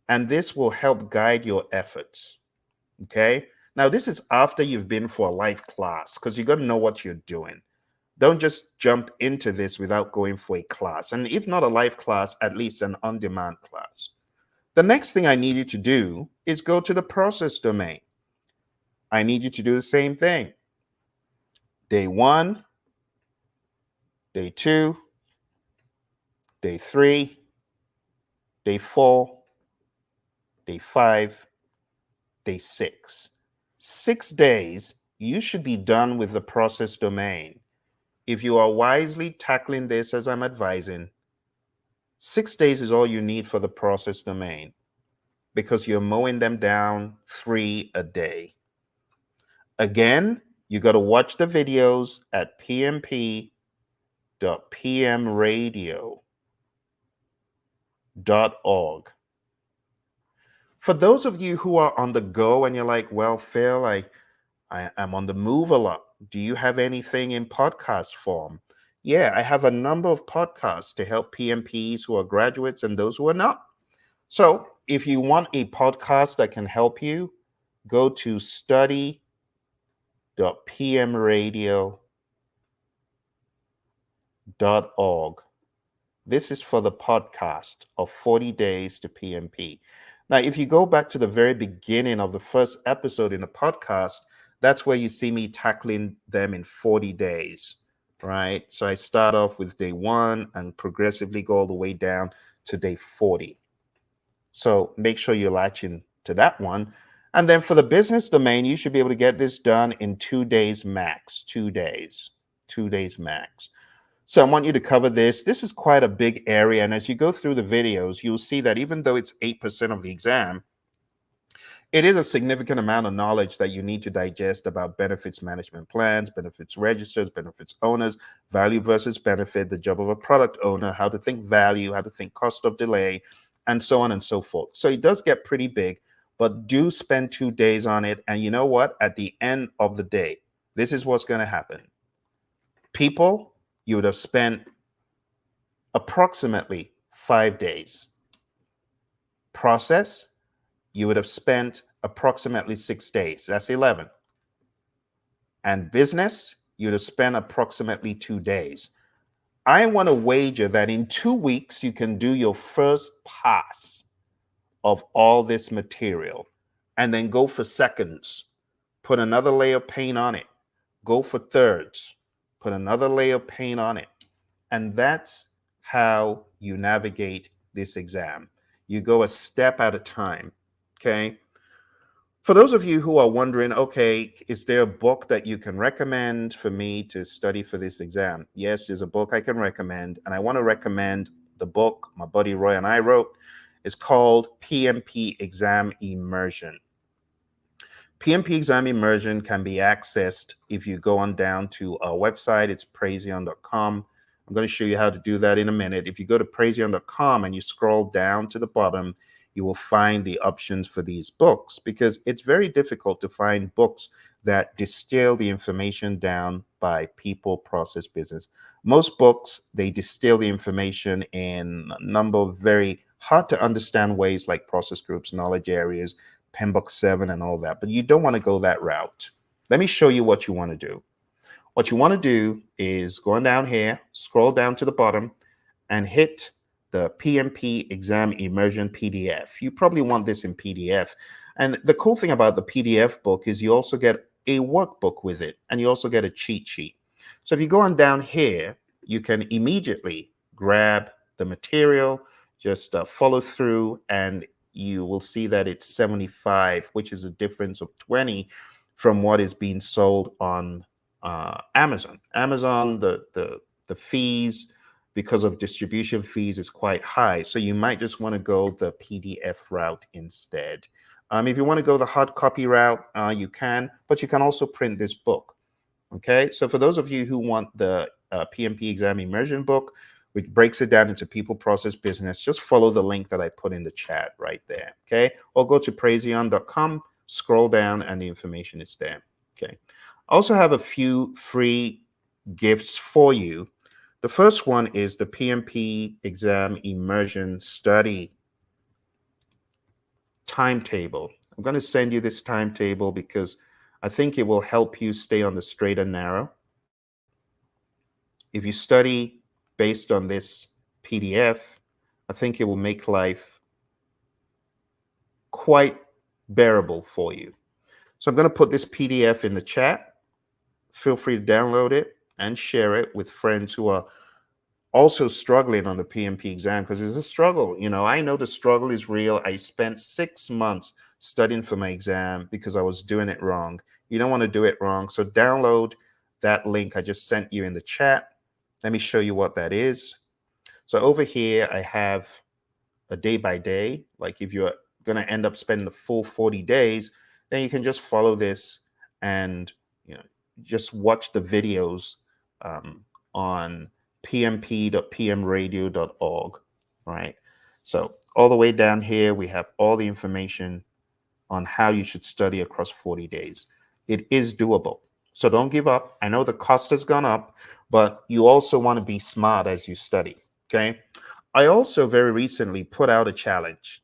[SPEAKER 1] And this will help guide your efforts. Okay. Now, this is after you've been for a live class, because you got to know what you're doing. Don't just jump into this without going for a class. And if not a live class, at least an on-demand class. The next thing I need you to do is go to the process domain. I need you to do the same thing. Day 1, day 2, day 3, day 4, day 5, day 6. 6 days, you should be done with the process domain. If you are wisely tackling this as I'm advising, 6 days is all you need for the process domain because you're mowing them down 3 a day. Again, you got to watch the videos at pmp.pmradio.org. For those of you who are on the go and you're like, well, Phil, I'm on the move a lot. Do you have anything in podcast form? Yeah, I have a number of podcasts to help PMPs who are graduates and those who are not. So if you want a podcast that can help you, go to study.pmradio.org. This is for the podcast of 40 Days to PMP. Now, if you go back to the very beginning of the first episode in the podcast, that's where you see me tackling them in 40 days, right? So I start off with day 1 and progressively go all the way down to day 40. So make sure you're latching to that one. And then for the business domain, you should be able to get this done in 2 days max, 2 days max. So I want you to cover this. This is quite a big area. And as you go through the videos, you'll see that even though it's 8% of the exam, it is a significant amount of knowledge that you need to digest about benefits management plans, benefits registers, benefits owners, value versus benefit, the job of a product owner, how to think value, how to think cost of delay, and so on and so forth. So it does get pretty big, but do spend 2 days on it. And you know what? At the end of the day, this is what's going to happen. People, you would have spent approximately 5 days. Process, you would have spent approximately 6 days. That's 11. And business, you'd have spent approximately 2 days. I want to wager that in 2 weeks, you can do your first pass of all this material and then go for seconds, put another layer of paint on it, go for thirds, put another layer of paint on it. And that's how you navigate this exam. You go a step at a time, okay? For those of you who are wondering, okay, is there a book that you can recommend for me to study for this exam? Yes, there's a book I can recommend, and I want to recommend the book my buddy Roy and I wrote. It's called PMP Exam Immersion. PMP Exam Immersion can be accessed if you go on down to our website. It's praizion.com. I'm going to show you how to do that in a minute. If you go to praizion.com and you scroll down to the bottom, you will find the options for these books because it's very difficult to find books that distill the information down by people, process, business. Most books, they distill the information in a number of very hard to understand ways like process groups, knowledge areas, PMBOK 7 and all that, but you don't want to go that route. Let me show you what you want to do. What you want to do is go on down here, scroll down to the bottom and hit the PMP Exam Immersion PDF. You probably want this in PDF. And the cool thing about the PDF book is you also get a workbook with it and you also get a cheat sheet. So if you go on down here, you can immediately grab the material, just follow through, and you will see that it's 75, which is a difference of 20 from what is being sold on Amazon. Amazon, the fees because of distribution fees is quite high. So you might just want to go the PDF route instead. If you want to go the hard copy route, you can, but you can also print this book. Okay, so for those of you who want the PMP Exam Immersion book, which breaks it down into people, process, business, just follow the link that I put in the chat right there. Okay, or go to praizion.com, scroll down, and the information is there. Okay, I also have a few free gifts for you. The first one is the PMP Exam Immersion Study timetable. I'm going to send you this timetable because I think it will help you stay on the straight and narrow. If you study based on this PDF, I think it will make life quite bearable for you. So I'm going to put this PDF in the chat. Feel free to download it and share it with friends who are also struggling on the PMP exam, because it's a struggle. You know, I know the struggle is real. I spent 6 months studying for my exam because I was doing it wrong. You don't want to do it wrong. So download that link I just sent you in the chat. Let me show you what that is. So over here, I have a day by day. Like if you're going to end up spending the full 40 days, then you can just follow this and, you know, just watch the videos on pmp.pmradio.org, right? So all the way down here, we have all the information on how you should study across 40 days. It is doable. So don't give up. I know the cost has gone up, but you also want to be smart as you study, okay? I also very recently put out a challenge.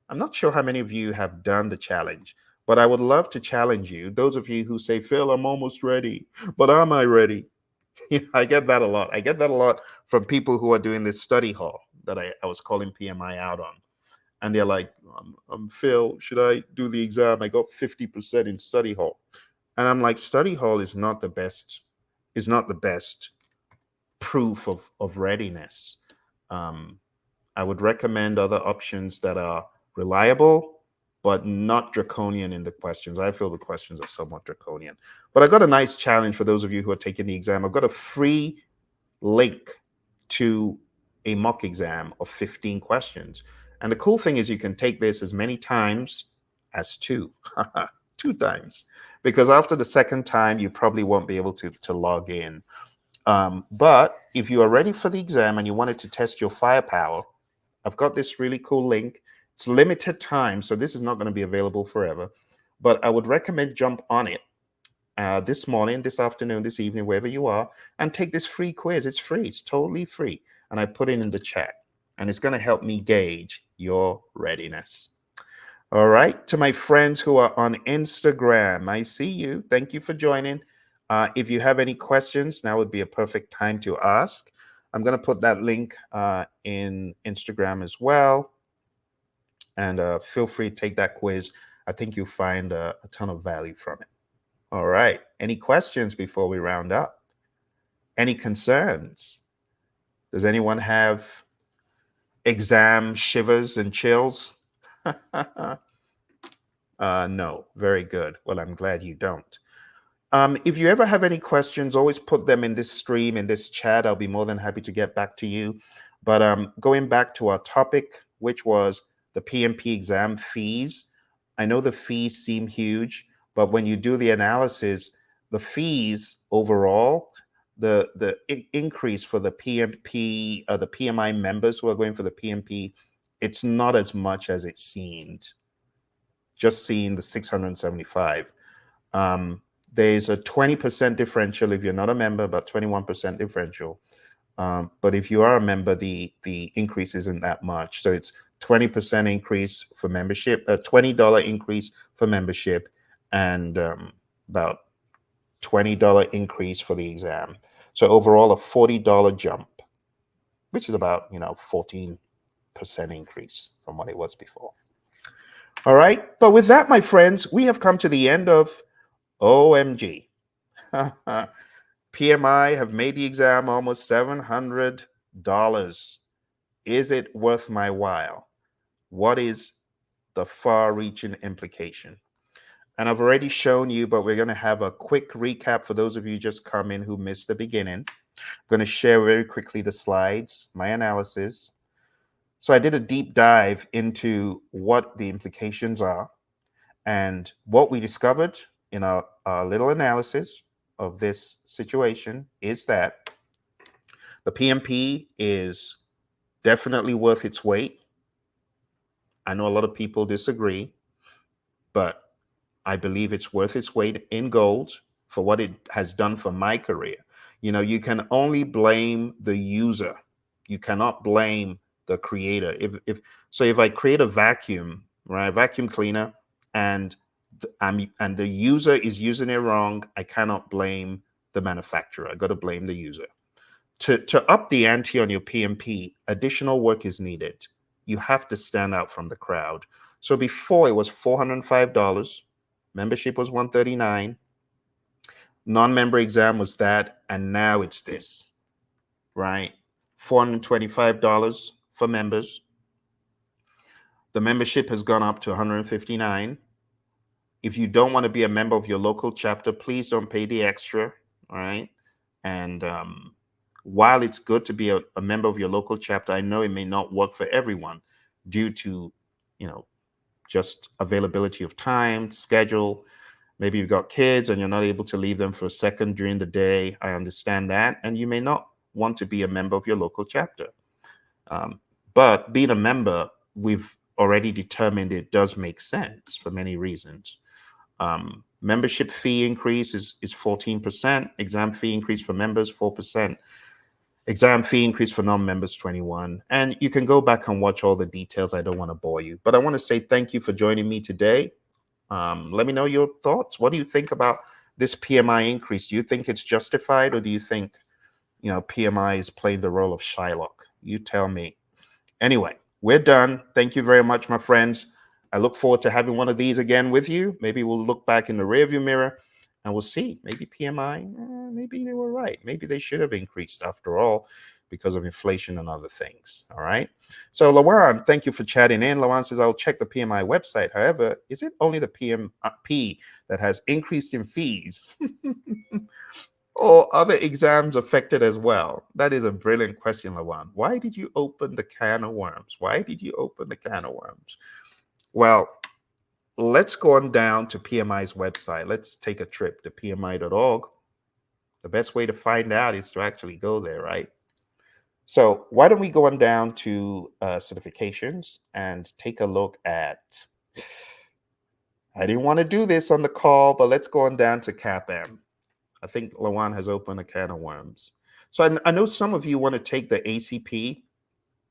[SPEAKER 1] I'm not sure how many of you have done the challenge, but I would love to challenge you. Those of you who say, Phil, I'm almost ready, but am I ready? I get that a lot. I get that a lot from people who are doing this study hall that I was calling PMI out on. And they're like, Phil, should I do the exam? I got 50% in study hall. And I'm like, study hall is not the best proof of readiness. I would recommend other options that are reliable, but not draconian in the questions. I feel the questions are somewhat draconian. But I got a nice challenge for those of you who are taking the exam. I've got a free link to a mock exam of 15 questions. And the cool thing is you can take this as many times as two times, because after the second time, you probably won't be able to log in. But if you are ready for the exam and you wanted to test your firepower, I've got this really cool link. It's limited time, so this is not going to be available forever. But I would recommend jump on it this morning, this afternoon, this evening, wherever you are, and take this free quiz. It's free. It's totally free. And I put it in the chat. And it's going to help me gauge your readiness. All right. To my friends who are on Instagram, I see you. Thank you for joining. If you have any questions, now would be a perfect time to ask. I'm going to put that link in Instagram as well. And feel free to take that quiz. I think you'll find a ton of value from it. All right. Any questions before we round up? Any concerns? Does anyone have exam shivers and chills? No. Very good. Well, I'm glad you don't. If you ever have any questions, always put them in this stream, in this chat. I'll be more than happy to get back to you. But going back to our topic, which was the PMP exam fees. I know the fees seem huge, but when you do the analysis, the fees overall, the increase for the PMP, the PMI members who are going for the PMP, it's not as much as it seemed. Just seeing the 675. There's a 20% differential if you're not a member, but 21% differential. But if you are a member, the increase isn't that much. So it's 20% increase for membership, a $20 increase for membership, and about $20 increase for the exam. So overall, a $40 jump, which is about 14% increase from what it was before. All right. But with that, my friends, we have come to the end of OMG. PMI have made the exam almost $700. Is it worth my while? What is the far-reaching implication? And I've already shown you, but we're going to have a quick recap for those of you just come in who missed the beginning. I'm going to share very quickly the slides, my analysis. So I did a deep dive into what the implications are, and what we discovered in our little analysis of this situation is that the PMP is definitely worth its weight. I know a lot of people disagree, but I believe it's worth its weight in gold for what it has done for my career. You can only blame the user. You cannot blame the creator. If I create a vacuum, right, vacuum cleaner, and the user is using it wrong, I cannot blame the manufacturer. I got to blame the user. To up the ante on your PMP, additional work is needed. You have to stand out from the crowd. So before it was $405, membership was $139, non-member exam was that, and now it's this, right? $425 for members. The membership has gone up to $159. If you don't want to be a member of your local chapter, please don't pay the extra, all right? And while it's good to be a member of your local chapter, I know it may not work for everyone due to, just availability of time, schedule. Maybe you've got kids and you're not able to leave them for a second during the day. I understand that. And you may not want to be a member of your local chapter. But being a member, we've already determined it does make sense for many reasons. Membership fee increase is 14%. Exam fee increase for members, 4%. Exam fee increase for non-members, 21%. And you can go back and watch all the details. I don't want to bore you. But I want to say thank you for joining me today. Let me know your thoughts. What do you think about this PMI increase? Do you think it's justified, or do you think, PMI is playing the role of Shylock? You tell me. Anyway, we're done. Thank you very much, my friends. I look forward to having one of these again with you. Maybe we'll look back in the rearview mirror and we'll see. Maybe PMI, maybe they were right. Maybe they should have increased after all because of inflation and other things. All right. So Lawan, thank you for chatting in. Lawan says, I'll check the PMI website. However, is it only the PMP that has increased in fees? Or other exams affected as well? That is a brilliant question, Lawan. Why did you open the can of worms? Why did you open the can of worms? Well, let's go on down to PMI's website. Let's take a trip to pmi.org. The best way to find out is to actually go there, right? So why don't we go on down to certifications and take a look at, I didn't want to do this on the call, but let's go on down to CAPM. I think Lawan has opened a can of worms. So I know some of you want to take the ACP.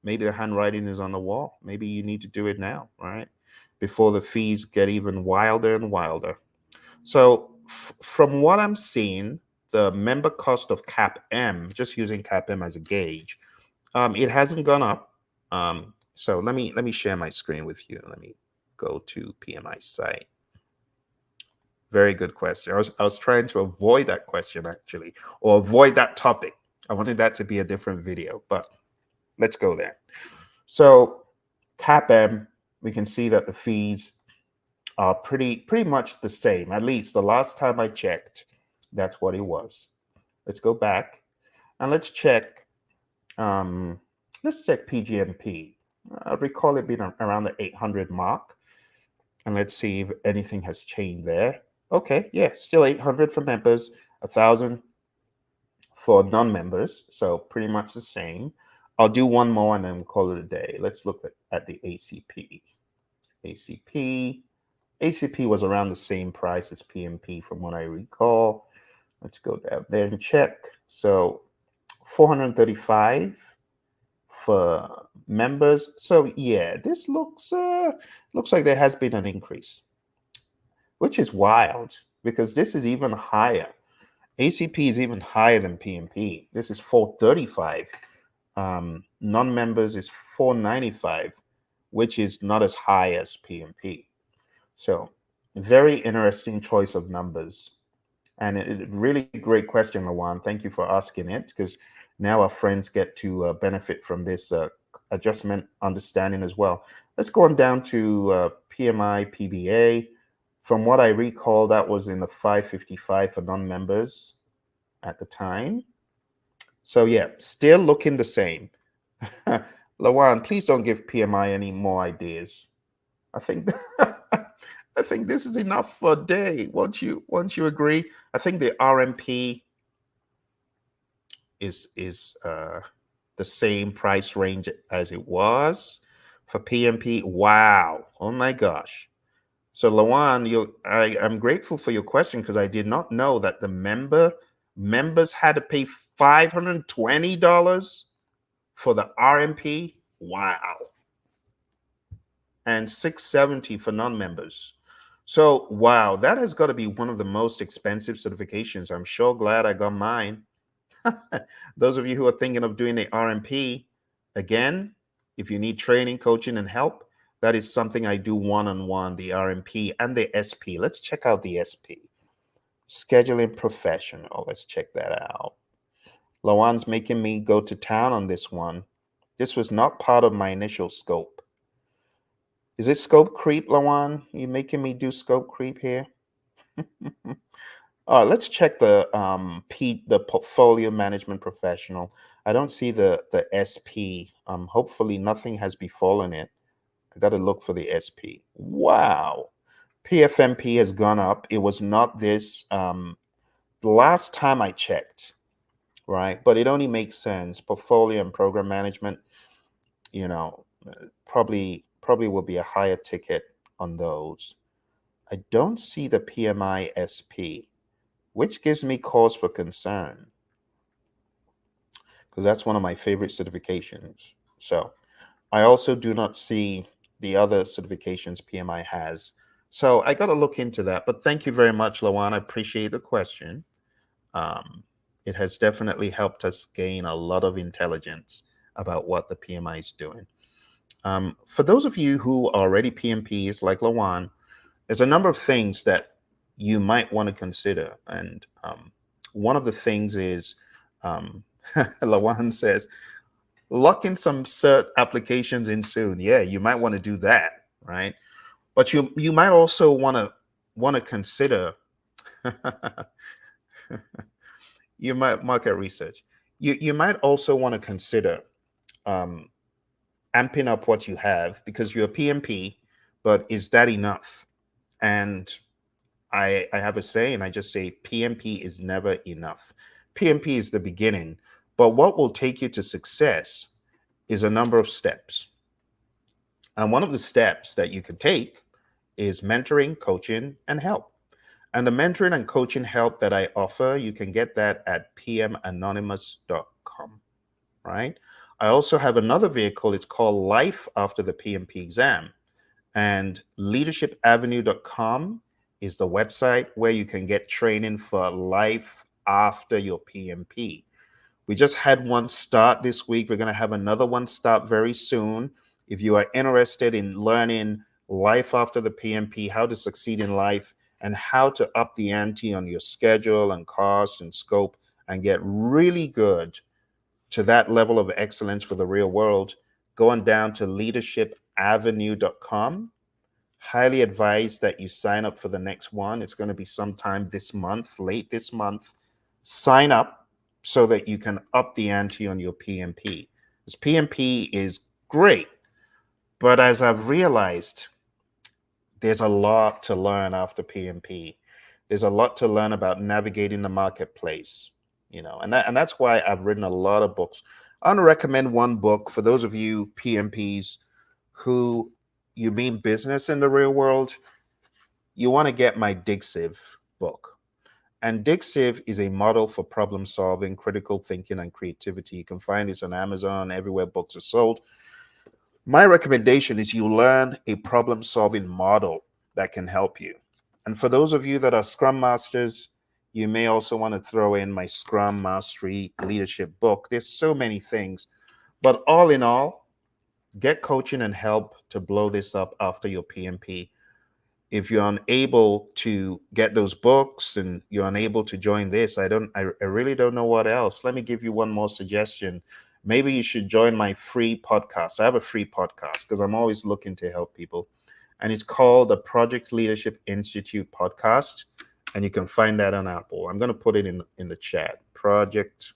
[SPEAKER 1] Maybe the handwriting is on the wall. Maybe you need to do it now, right? Before the fees get even wilder and wilder. So from what I'm seeing, the member cost of CAPM, just using CAPM as a gauge, it hasn't gone up. So let me share my screen with you. Let me go to PMI site. Very good question. I was trying to avoid that question, actually, or avoid that topic. I wanted that to be a different video, but let's go there. So CAPM, we can see that the fees are pretty much the same. At least the last time I checked, that's what it was. Let's go back and let's check PGMP. I recall it being around the 800 mark. And let's see if anything has changed there. Okay, yeah, still 800 for members, 1,000 for non-members. So pretty much the same. I'll do one more and then we'll call it a day. Let's look at the ACP. ACP was around the same price as PMP from what I recall. Let's go down there and check. So 435 for members. So yeah, this looks like there has been an increase, which is wild because this is even higher. ACP is even higher than PMP. This is 435. Non-members is 495, which is not as high as PMP. So very interesting choice of numbers. And it's a really great question, Lawan. Thank you for asking it, because now our friends get to benefit from this adjustment understanding as well. Let's go on down to PMI PBA. From what I recall, that was in the 555 for non-members at the time. So yeah, still looking the same. Lawan, please don't give PMI any more ideas. I think I think this is enough for a day. Won't you agree? I think the RMP is the same price range as it was for PMP. Wow. Oh my gosh. So Lawan, I'm grateful for your question because I did not know that the members had to pay $520 for the RMP. Wow. And $670 for non-members. So wow, that has got to be one of the most expensive certifications. I'm sure glad I got mine. Those of you who are thinking of doing the RMP, again, if you need training, coaching, and help, that is something I do one-on-one, the RMP and the SP. Let's check out the SP. Scheduling professional. Let's check that out. Lawan's making me go to town on this one. This was not part of my initial scope. Is it scope creep, Lawan? You making me do scope creep here? All right, let's check the portfolio management professional. I don't see the SP. Hopefully nothing has befallen it. I got to look for the SP. Wow, PFMP has gone up. It was not this the last time I checked, right? But it only makes sense. Portfolio and program management, you know, probably will be a higher ticket on those. I don't see the PMI SP, which gives me cause for concern because that's one of my favorite certifications. So I also do not see the other certifications PMI has. So I got to look into that. But thank you very much, Lawan. I appreciate the question. It has definitely helped us gain a lot of intelligence about what the PMI is doing. For those of you who are already PMPs like Lawan, there's a number of things that you might want to consider. And one of the things is, Lawan says, locking some cert applications in soon. Yeah, you might want to do that, right? But you might also want to consider you might market research. You might also want to consider um, amping up what you have because you're a PMP, but is that enough? And I have a saying, I just say PMP is never enough. PMP is the beginning, but what will take you to success is a number of steps. And one of the steps that you can take is mentoring, coaching, and help. And the mentoring and coaching help that I offer, you can get that at pmanonymous.com, right? I also have another vehicle. It's called Life After the PMP Exam. And leadershipavenue.com is the website where you can get training for life after your PMP. We just had one start this week. We're going to have another one start very soon. If you are interested in learning life after the PMP, how to succeed in life, and how to up the ante on your schedule and cost and scope and get really good to that level of excellence for the real world, go on down to leadershipavenue.com. Highly advise that you sign up for the next one. It's going to be sometime this month, late this month. Sign up so that you can up the ante on your PMP. This PMP is great, but as I've realized, there's a lot to learn after PMP. There's a lot to learn about navigating the marketplace, and that's why I've written a lot of books. I want to recommend one book for those of you PMPs who you mean business in the real world. You want to get my DigSiv book. And DigSiv is a model for problem solving, critical thinking, and creativity. You can find this on Amazon, everywhere books are sold. My recommendation is you learn a problem solving model that can help you. And for those of you that are Scrum Masters, you may also want to throw in my Scrum Mastery Leadership book. There's so many things. But all in all, get coaching and help to blow this up after your PMP. If you're unable to get those books and you're unable to join this, I really don't know what else. Let me give you one more suggestion. Maybe you should join my free podcast. I have a free podcast because I'm always looking to help people. And it's called the Project Leadership Institute podcast. And you can find that on Apple. I'm going to put it in the chat. Project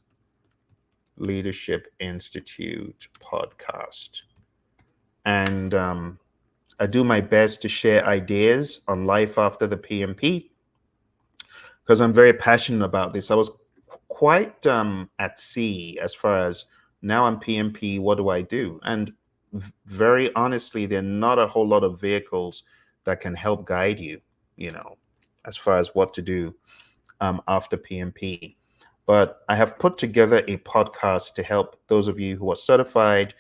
[SPEAKER 1] Leadership Institute podcast. And I do my best to share ideas on life after the PMP because I'm very passionate about this. I was quite at sea as far as now I'm PMP, what do I do? And very honestly, there are not a whole lot of vehicles that can help guide you, as far as what to do after PMP. But I have put together a podcast to help those of you who are certified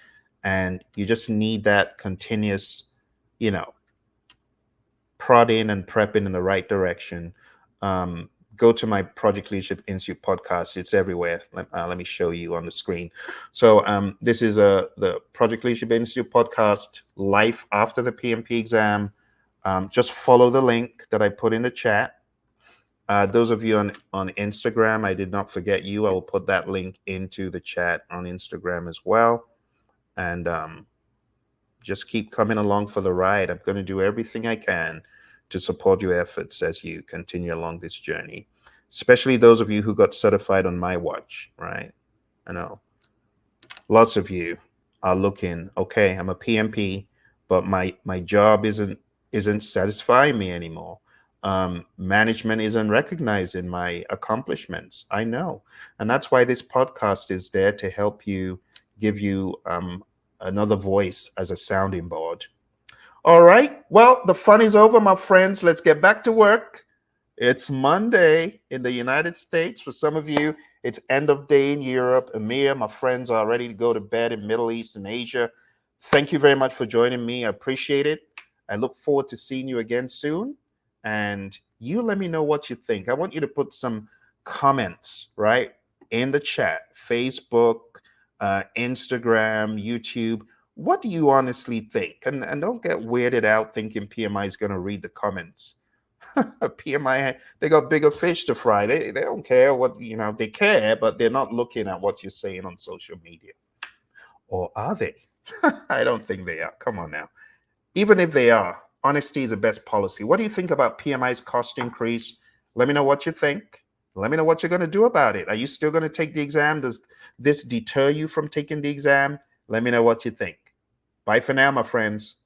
[SPEAKER 1] and you just need that continuous, prodding and prepping in the right direction. go to my Project Leadership Institute podcast. It's everywhere. Let me show you on the screen. So this is the Project Leadership Institute podcast, Life After the PMP Exam. Just follow the link that I put in the chat. Those of you on Instagram, I did not forget you. I will put that link into the chat on Instagram as well. And just keep coming along for the ride. I'm going to do everything I can to support your efforts as you continue along this journey, especially those of you who got certified on my watch, right? I know lots of you are looking, okay, I'm a PMP, but my job isn't satisfying me anymore. Management isn't recognizing my accomplishments. I know. And that's why this podcast is there to help you, give you another voice as a sounding board. All right. Well, the fun is over, my friends. Let's get back to work. It's Monday in the United States. For some of you, it's end of day in Europe. EMEA, my friends are ready to go to bed in Middle East and Asia. Thank you very much for joining me. I appreciate it. I look forward to seeing you again soon. And you let me know what you think. I want you to put some comments, right, in the chat, Facebook, Instagram, YouTube. What do you honestly think? And don't get weirded out thinking PMI is going to read the comments. PMI, they got bigger fish to fry. They don't care what, they care, but they're not looking at what you're saying on social media. Or are they? I don't think they are. Come on now. Even if they are, honesty is the best policy. What do you think about PMI's cost increase? Let me know what you think. Let me know what you're going to do about it. Are you still going to take the exam? Does this deter you from taking the exam? Let me know what you think. Bye for now, my friends.